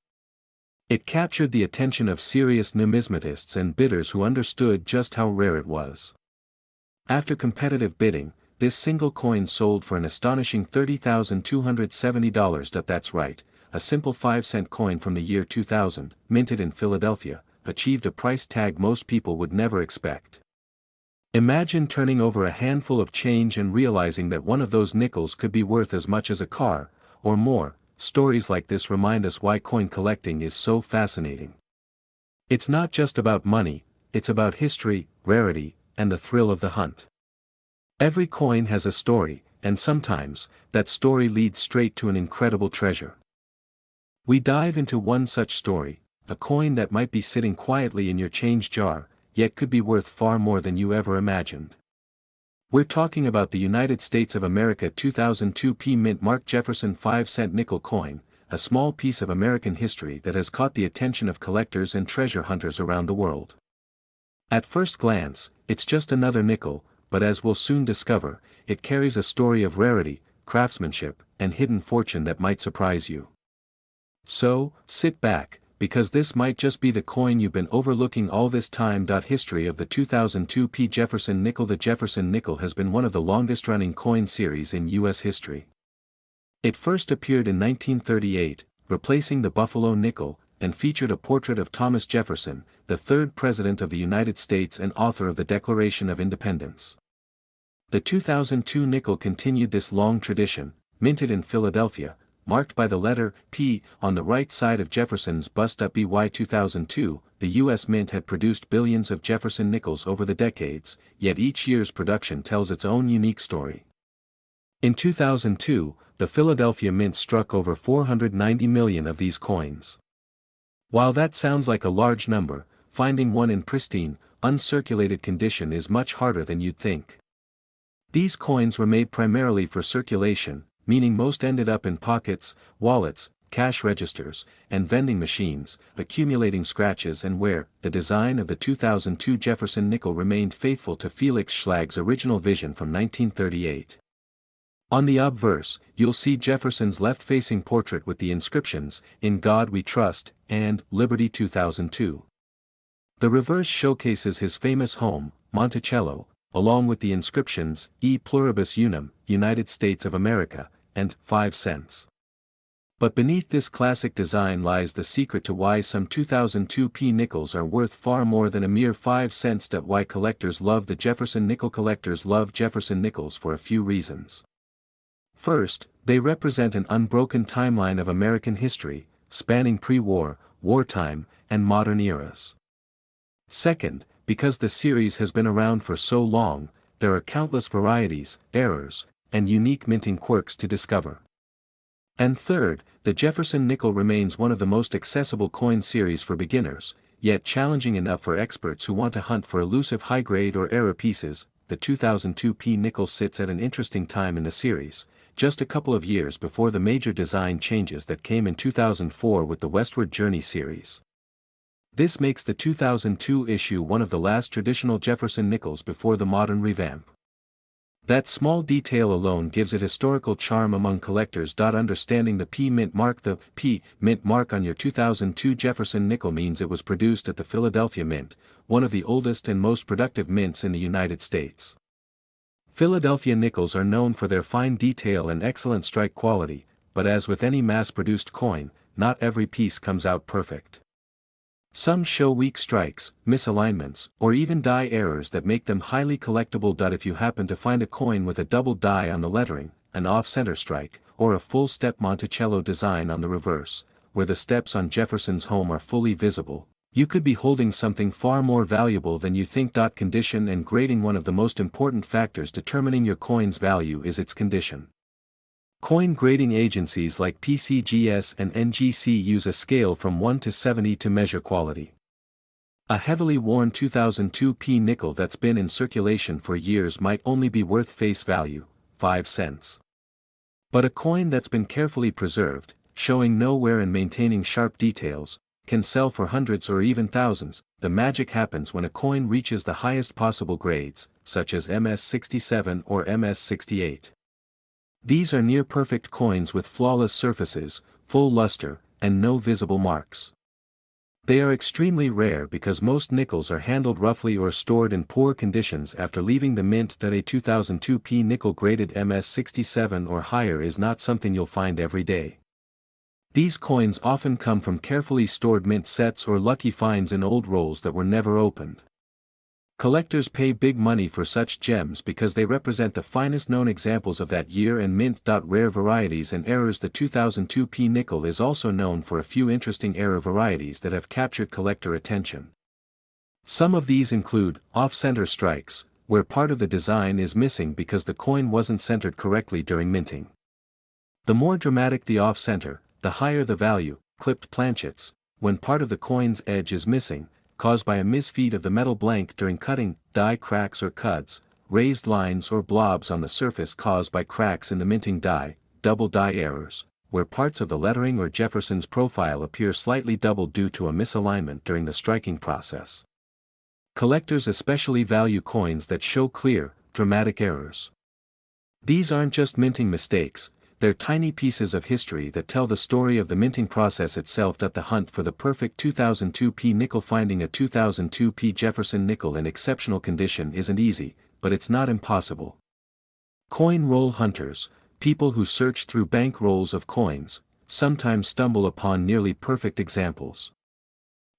[SPEAKER 1] It captured the attention of serious numismatists and bidders who understood just how rare it was. After competitive bidding, this single coin sold for an astonishing $30,270. That's right, a simple 5-cent coin from the year 2000, minted in Philadelphia, achieved a price tag most people would never expect. Imagine turning over a handful of change and realizing that one of those nickels could be worth as much as a car, or more. Stories like this remind us why coin collecting is so fascinating. It's not just about money, it's about history, rarity, and the thrill of the hunt. Every coin has a story, and sometimes, that story leads straight to an incredible treasure. We dive into one such story, a coin that might be sitting quietly in your change jar, yet could be worth far more than you ever imagined. We're talking about the United States of America 2002p mint mark Jefferson 5-cent nickel coin, a small piece of American history that has caught the attention of collectors and treasure hunters around the world. At first glance, it's just another nickel, but as we'll soon discover, it carries a story of rarity, craftsmanship, and hidden fortune that might surprise you. So, sit back, because this might just be the coin you've been overlooking all this time. History of the 2002p Jefferson nickel. The Jefferson nickel has been one of the longest-running coin series in U.S. history. It first appeared in 1938, replacing the Buffalo nickel, and featured a portrait of Thomas Jefferson, the third President of the United States and author of the Declaration of Independence. The 2002 nickel continued this long tradition, minted in Philadelphia, marked by the letter P on the right side of Jefferson's bust. By 2002, the U.S. Mint had produced billions of Jefferson nickels over the decades, yet each year's production tells its own unique story. In 2002, the Philadelphia Mint struck over 490 million of these coins. While that sounds like a large number, finding one in pristine, uncirculated condition is much harder than you'd think. These coins were made primarily for circulation, meaning most ended up in pockets, wallets, cash registers, and vending machines, accumulating scratches and wear. The design of the 2002 Jefferson nickel remained faithful to Felix Schlag's original vision from 1938. On the obverse, you'll see Jefferson's left-facing portrait with the inscriptions, "In God We Trust," and "Liberty 2002." The reverse showcases his famous home, Monticello, along with the inscriptions, "E Pluribus Unum, United States of America," and 5 cents. But beneath this classic design lies the secret to why some 2002p nickels are worth far more than a mere 5 cents. Why collectors love the Jefferson nickel. Collectors love Jefferson nickels for a few reasons. First, they represent an unbroken timeline of American history, spanning pre-war, wartime, and modern eras. Second, because the series has been around for so long, there are countless varieties, errors, and unique minting quirks to discover. And third, the Jefferson nickel remains one of the most accessible coin series for beginners, yet challenging enough for experts who want to hunt for elusive high-grade or error pieces. The 2002p nickel sits at an interesting time in the series, just a couple of years before the major design changes that came in 2004 with the Westward Journey series. This makes the 2002 issue one of the last traditional Jefferson nickels before the modern revamp. That small detail alone gives it historical charm among collectors. Understanding the P mint mark. The P mint mark on your 2002 Jefferson nickel means it was produced at the Philadelphia Mint, one of the oldest and most productive mints in the United States. Philadelphia nickels are known for their fine detail and excellent strike quality, but as with any mass-produced coin, not every piece comes out perfect. Some show weak strikes, misalignments, or even die errors that make them highly collectible. If you happen to find a coin with a double die on the lettering, an off-center strike, or a full-step Monticello design on the reverse, where the steps on Jefferson's home are fully visible, you could be holding something far more valuable than you think. Condition and grading. One of the most important factors determining your coin's value is its condition. Coin grading agencies like PCGS and NGC use a scale from 1 to 70 to measure quality. A heavily worn 2002 P nickel that's been in circulation for years might only be worth face value, 5 cents. But a coin that's been carefully preserved, showing no wear and maintaining sharp details, can sell for hundreds or even thousands. The magic happens when a coin reaches the highest possible grades, such as MS67 or MS68. These are near-perfect coins with flawless surfaces, full luster, and no visible marks. They are extremely rare because most nickels are handled roughly or stored in poor conditions after leaving the mint. A 2002 P nickel graded MS67 or higher is not something you'll find every day. These coins often come from carefully stored mint sets or lucky finds in old rolls that were never opened. Collectors pay big money for such gems because they represent the finest known examples of that year and mint. Rare varieties and errors. The 2002 P nickel is also known for a few interesting error varieties that have captured collector attention. Some of these include off-center strikes, where part of the design is missing because the coin wasn't centered correctly during minting. The more dramatic the off-center, the higher the value. Clipped planchets, when part of the coin's edge is missing, caused by a misfeed of the metal blank during cutting. Die cracks or cuts, raised lines or blobs on the surface caused by cracks in the minting die. Double die errors, where parts of the lettering or Jefferson's profile appear slightly doubled due to a misalignment during the striking process. Collectors especially value coins that show clear, dramatic errors. These aren't just minting mistakes, they're tiny pieces of history that tell the story of the minting process itself. The hunt for the perfect 2002 P nickel. Finding a 2002 P Jefferson nickel in exceptional condition isn't easy, but it's not impossible. Coin roll hunters, people who search through bank rolls of coins, sometimes stumble upon nearly perfect examples.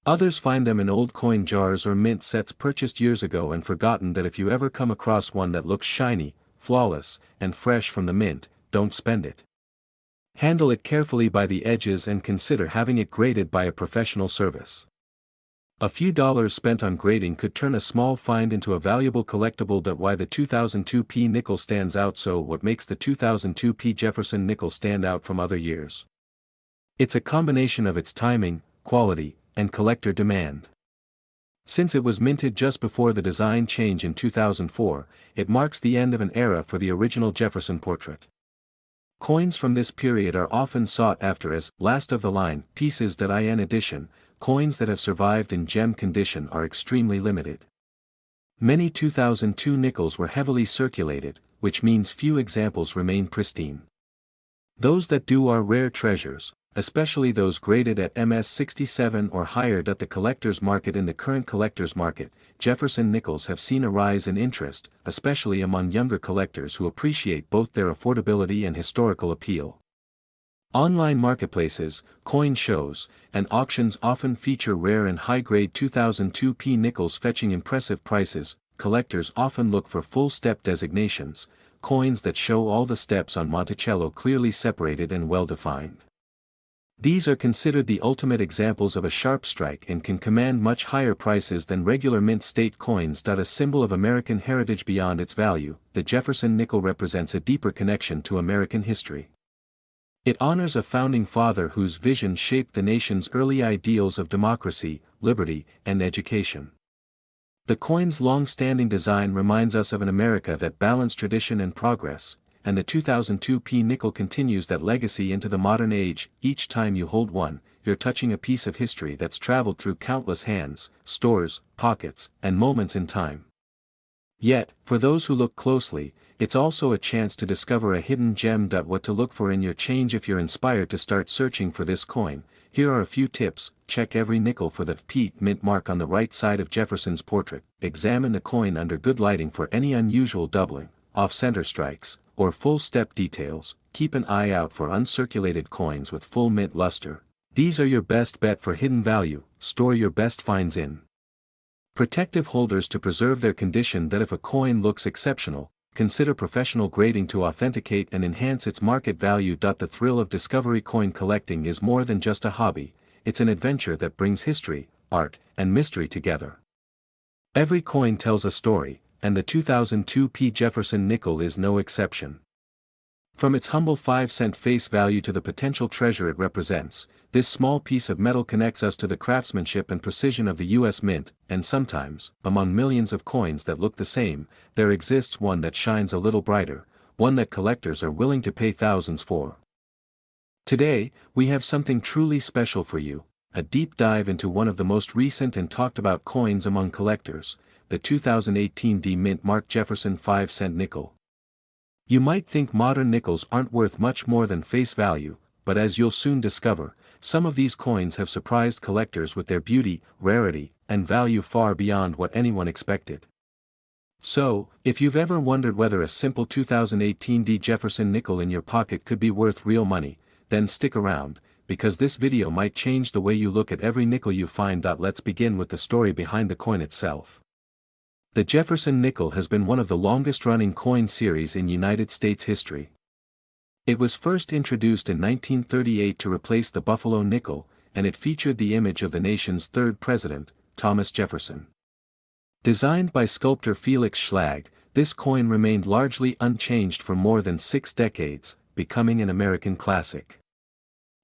[SPEAKER 1] Others find them in old coin jars or mint sets purchased years ago and forgotten. If you ever come across one that looks shiny, flawless, and fresh from the mint, don't spend it. Handle it carefully by the edges and consider having it graded by a professional service. A few dollars spent on grading could turn a small find into a valuable collectible. Why the 2002 P nickel stands out. So what makes the 2002 P Jefferson nickel stand out from other years? It's a combination of its timing, quality, and collector demand. Since it was minted just before the design change in 2004, it marks the end of an era for the original Jefferson portrait. Coins from this period are often sought after as last-of-the-line pieces. In addition, coins that have survived in gem condition are extremely limited. Many 2002 nickels were heavily circulated, which means few examples remain pristine. Those that do are rare treasures, especially those graded at MS67 or higher. The collector's market. In the current collector's market, Jefferson nickels have seen a rise in interest, especially among younger collectors who appreciate both their affordability and historical appeal. Online marketplaces, coin shows, and auctions often feature rare and high-grade 2002 P nickels fetching impressive prices. Collectors often look for full-step designations, coins that show all the steps on Monticello clearly separated and well-defined. These are considered the ultimate examples of a sharp strike and can command much higher prices than regular mint state coins. A symbol of American heritage. Beyond its value, the Jefferson nickel represents a deeper connection to American history. It honors a founding father whose vision shaped the nation's early ideals of democracy, liberty, and education. The coin's long-standing design reminds us of an America that balanced tradition and progress, and the 2002 P nickel continues that legacy into the modern age. Each time you hold one, you're touching a piece of history that's traveled through countless hands, stores, pockets, and moments in time. Yet, for those who look closely, it's also a chance to discover a hidden gem. What to look for in your change. If you're inspired to start searching for this coin, here are a few tips. Check every nickel for the peak mint mark on the right side of Jefferson's portrait. Examine the coin under good lighting for any unusual doubling, off-center strikes, or full step details. Keep an eye out for uncirculated coins with full mint luster. These are your best bet for hidden value. Store your best finds in protective holders to preserve their condition. That if a coin looks exceptional, consider professional grading to authenticate and enhance its market value. The thrill of discovery. Coin collecting is more than just a hobby, it's an adventure that brings history, art, and mystery together. Every coin tells a story, and the 2002 P. Jefferson nickel is no exception. From its humble 5-cent face value to the potential treasure it represents, this small piece of metal connects us to the craftsmanship and precision of the U.S. Mint, and sometimes, among millions of coins that look the same, there exists one that shines a little brighter, one that collectors are willing to pay thousands for. Today, we have something truly special for you, a deep dive into one of the most recent and talked about coins among collectors, the 2018 D Mint Mark Jefferson 5-cent nickel. You might think modern nickels aren't worth much more than face value, but as you'll soon discover, some of these coins have surprised collectors with their beauty, rarity, and value far beyond what anyone expected. So, if you've ever wondered whether a simple 2018 D Jefferson nickel in your pocket could be worth real money, then stick around, because this video might change the way you look at every nickel you find. Let's begin with the story behind the coin itself. The Jefferson nickel has been one of the longest-running coin series in United States history. It was first introduced in 1938 to replace the Buffalo nickel, and it featured the image of the nation's third president, Thomas Jefferson. Designed by sculptor Felix Schlag, this coin remained largely unchanged for more than 6 decades, becoming an American classic.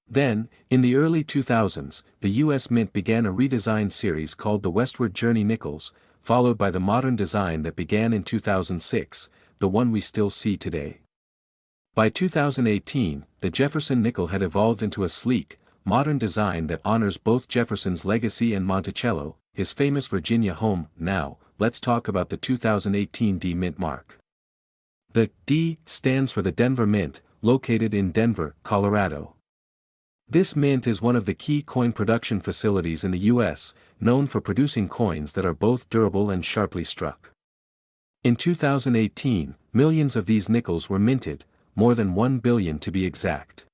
[SPEAKER 1] Then, in the early 2000s, the U.S. Mint began a redesign series called the Westward Journey Nickels, followed by the modern design that began in 2006, the one we still see today. By 2018, the Jefferson nickel had evolved into a sleek, modern design that honors both Jefferson's legacy and Monticello, his famous Virginia home. Now, let's talk about the 2018 D Mint mark. The D stands for the Denver Mint, located in Denver, Colorado. This mint is one of the key coin production facilities in the U.S., known for producing coins that are both durable and sharply struck. In 2018, millions of these nickels were minted, more than 1 billion to be exact.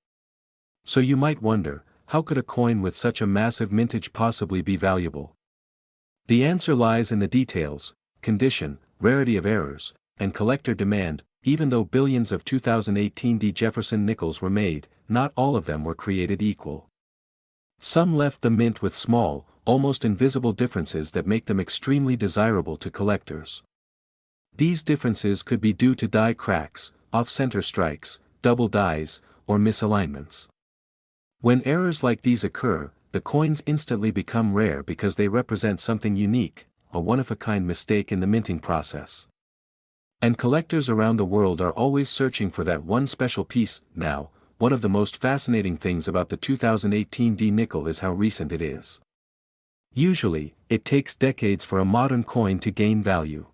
[SPEAKER 1] So you might wonder, how could a coin with such a massive mintage possibly be valuable? The answer lies in the details: condition, rarity of errors, and collector demand. Even though billions of 2018 D Jefferson nickels were made, not all of them were created equal. Some left the mint with small, almost invisible differences that make them extremely desirable to collectors. These differences could be due to die cracks, off-center strikes, double dies, or misalignments. When errors like these occur, the coins instantly become rare because they represent something unique, a one-of-a-kind mistake in the minting process. And collectors around the world are always searching for that one special piece. Now, one of the most fascinating things about the 2018 D nickel is how recent it is. Usually, it takes decades for a modern coin to gain value.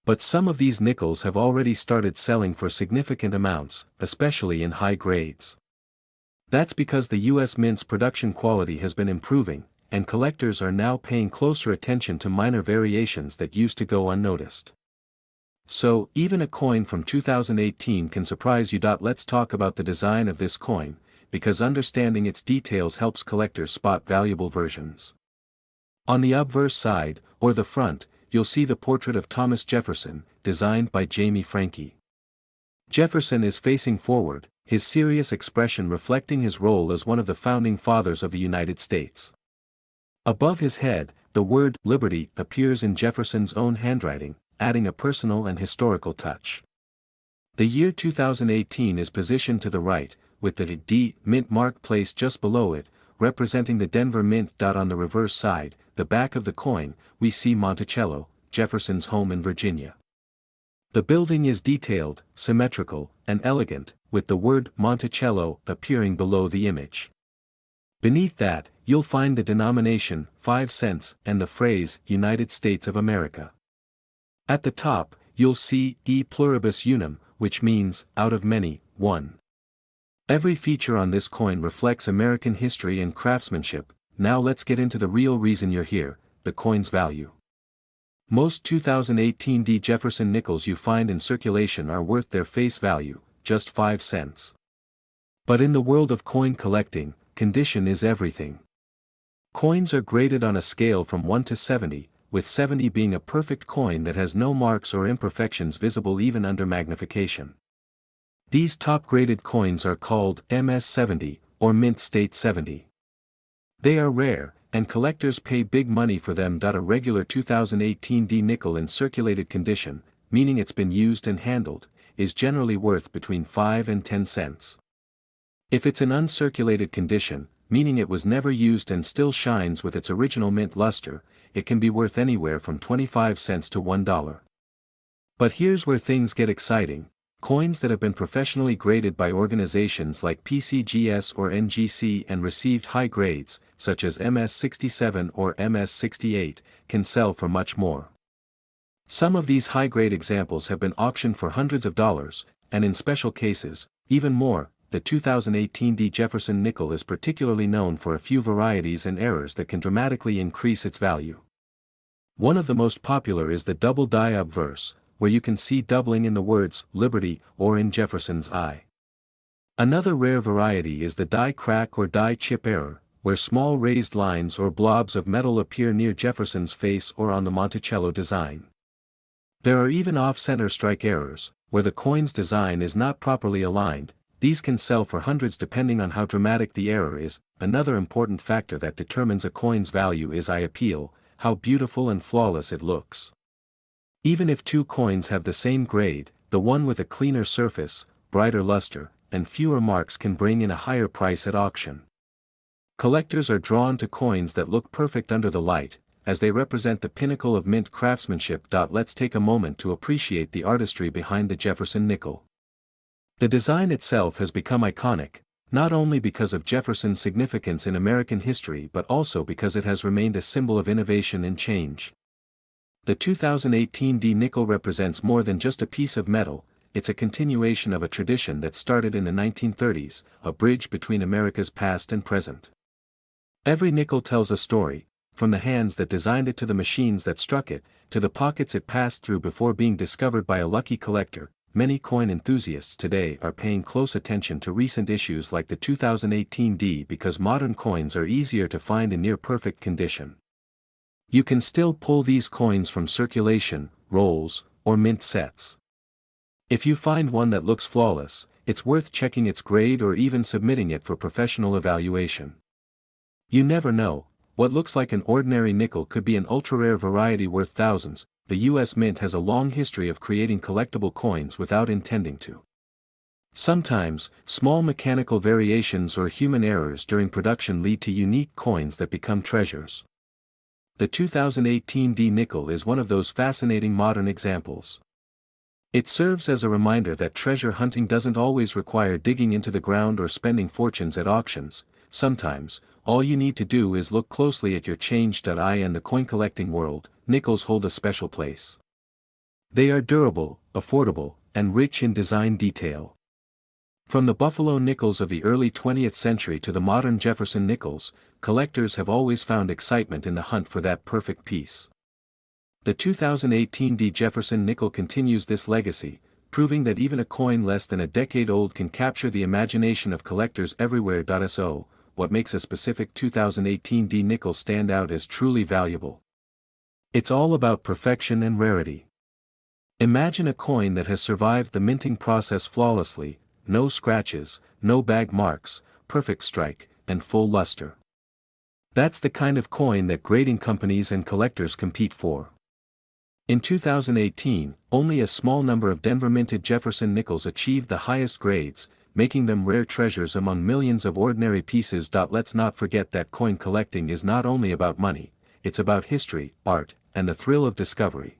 [SPEAKER 1] But some of these nickels have already started selling for significant amounts, especially in high grades. That's because the U.S. Mint's production quality has been improving, and collectors are now paying closer attention to minor variations that used to go unnoticed. So, even a coin from 2018 can surprise you. Let's talk about the design of this coin, because understanding its details helps collectors spot valuable versions. On the obverse side, or the front, you'll see the portrait of Thomas Jefferson, designed by Jamie Franke. Jefferson is facing forward, his serious expression reflecting his role as one of the founding fathers of the United States. Above his head, the word "Liberty" appears in Jefferson's own handwriting, adding a personal and historical touch. The year 2018 is positioned to the right, with the D Mint mark placed just below it, representing the Denver Mint. On the reverse side, the back of the coin, we see Monticello, Jefferson's home in Virginia. The building is detailed, symmetrical, and elegant, with the word Monticello appearing below the image. Beneath that, you'll find the denomination, 5 cents, and the phrase, United States of America. At the top, you'll see e pluribus unum, which means, out of many, one. Every feature on this coin reflects American history and craftsmanship. Now let's get into the real reason you're here, the coin's value. Most 2018 D Jefferson nickels you find in circulation are worth their face value, just 5 cents. But in the world of coin collecting, condition is everything. Coins are graded on a scale from 1 to 70, with 70 being a perfect coin that has no marks or imperfections visible even under magnification. These top-graded coins are called MS-70, or Mint State 70. They are rare, and collectors pay big money for them. A regular 2018 D nickel in circulated condition, meaning it's been used and handled, is generally worth between 5 and 10 cents. If it's in uncirculated condition, meaning it was never used and still shines with its original mint luster, it can be worth anywhere from 25 cents to $1. But here's where things get exciting. Coins that have been professionally graded by organizations like PCGS or NGC and received high grades, such as MS-67 or MS-68, can sell for much more. Some of these high-grade examples have been auctioned for hundreds of dollars, and in special cases, even more. The 2018 D Jefferson nickel is particularly known for a few varieties and errors that can dramatically increase its value. One of the most popular is the double die obverse, where you can see doubling in the words Liberty or in Jefferson's eye. Another rare variety is the die crack or die chip error, where small raised lines or blobs of metal appear near Jefferson's face or on the Monticello design. There are even off-center strike errors, where the coin's design is not properly aligned. These can sell for hundreds depending on how dramatic the error is. Another important factor that determines a coin's value is eye appeal, how beautiful and flawless it looks. Even if two coins have the same grade, the one with a cleaner surface, brighter luster, and fewer marks can bring in a higher price at auction. Collectors are drawn to coins that look perfect under the light, as they represent the pinnacle of mint craftsmanship. Let's take a moment to appreciate the artistry behind the Jefferson nickel. The design itself has become iconic, not only because of Jefferson's significance in American history but also because it has remained a symbol of innovation and change. The 2018 D nickel represents more than just a piece of metal, it's a continuation of a tradition that started in the 1930s, a bridge between America's past and present. Every nickel tells a story, from the hands that designed it to the machines that struck it, to the pockets it passed through before being discovered by a lucky collector. Many coin enthusiasts today are paying close attention to recent issues like the 2018 D because modern coins are easier to find in near-perfect condition. You can still pull these coins from circulation, rolls, or mint sets. If you find one that looks flawless, it's worth checking its grade or even submitting it for professional evaluation. You never know, what looks like an ordinary nickel could be an ultra-rare variety worth thousands. The U.S. Mint has a long history of creating collectible coins without intending to. Sometimes, small mechanical variations or human errors during production lead to unique coins that become treasures. The 2018 D nickel is one of those fascinating modern examples. It serves as a reminder that treasure hunting doesn't always require digging into the ground or spending fortunes at auctions. Sometimes, all you need to do is look closely at your change. In the coin collecting world, nickels hold a special place. They are durable, affordable, and rich in design detail. From the Buffalo nickels of the early 20th century to the modern Jefferson nickels, collectors have always found excitement in the hunt for that perfect piece. The 2018 D Jefferson nickel continues this legacy, proving that even a coin less than a decade old can capture the imagination of collectors everywhere. So, what makes a specific 2018 D nickel stand out as truly valuable? It's all about perfection and rarity. Imagine a coin that has survived the minting process flawlessly, no scratches, no bag marks, perfect strike, and full luster. That's the kind of coin that grading companies and collectors compete for. In 2018, only a small number of Denver-minted Jefferson nickels achieved the highest grades, making them rare treasures among millions of ordinary pieces. Let's not forget that coin collecting is not only about money, it's about history, art, and the thrill of discovery.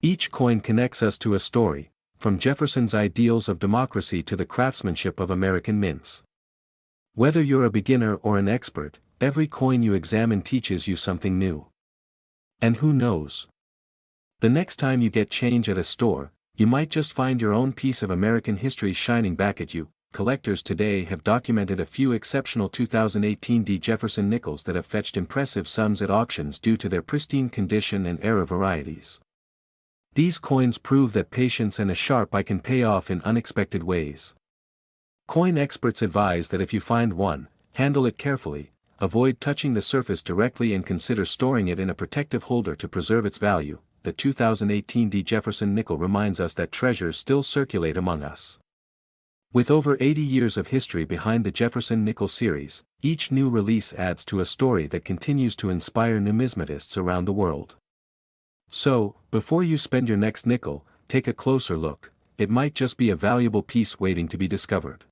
[SPEAKER 1] Each coin connects us to a story, from Jefferson's ideals of democracy to the craftsmanship of American mints. Whether you're a beginner or an expert, every coin you examine teaches you something new. And who knows? The next time you get change at a store, you might just find your own piece of American history shining back at you. Collectors today have documented a few exceptional 2018 Jefferson nickels that have fetched impressive sums at auctions due to their pristine condition and era varieties. These coins prove that patience and a sharp eye can pay off in unexpected ways. Coin experts advise that if you find one, handle it carefully, avoid touching the surface directly and consider storing it in a protective holder to preserve its value. The 2018 Jefferson nickel reminds us that treasures still circulate among us. With over 80 years of history behind the Jefferson nickel series, each new release adds to a story that continues to inspire numismatists around the world. So, before you spend your next nickel, take a closer look. It might just be a valuable piece waiting to be discovered.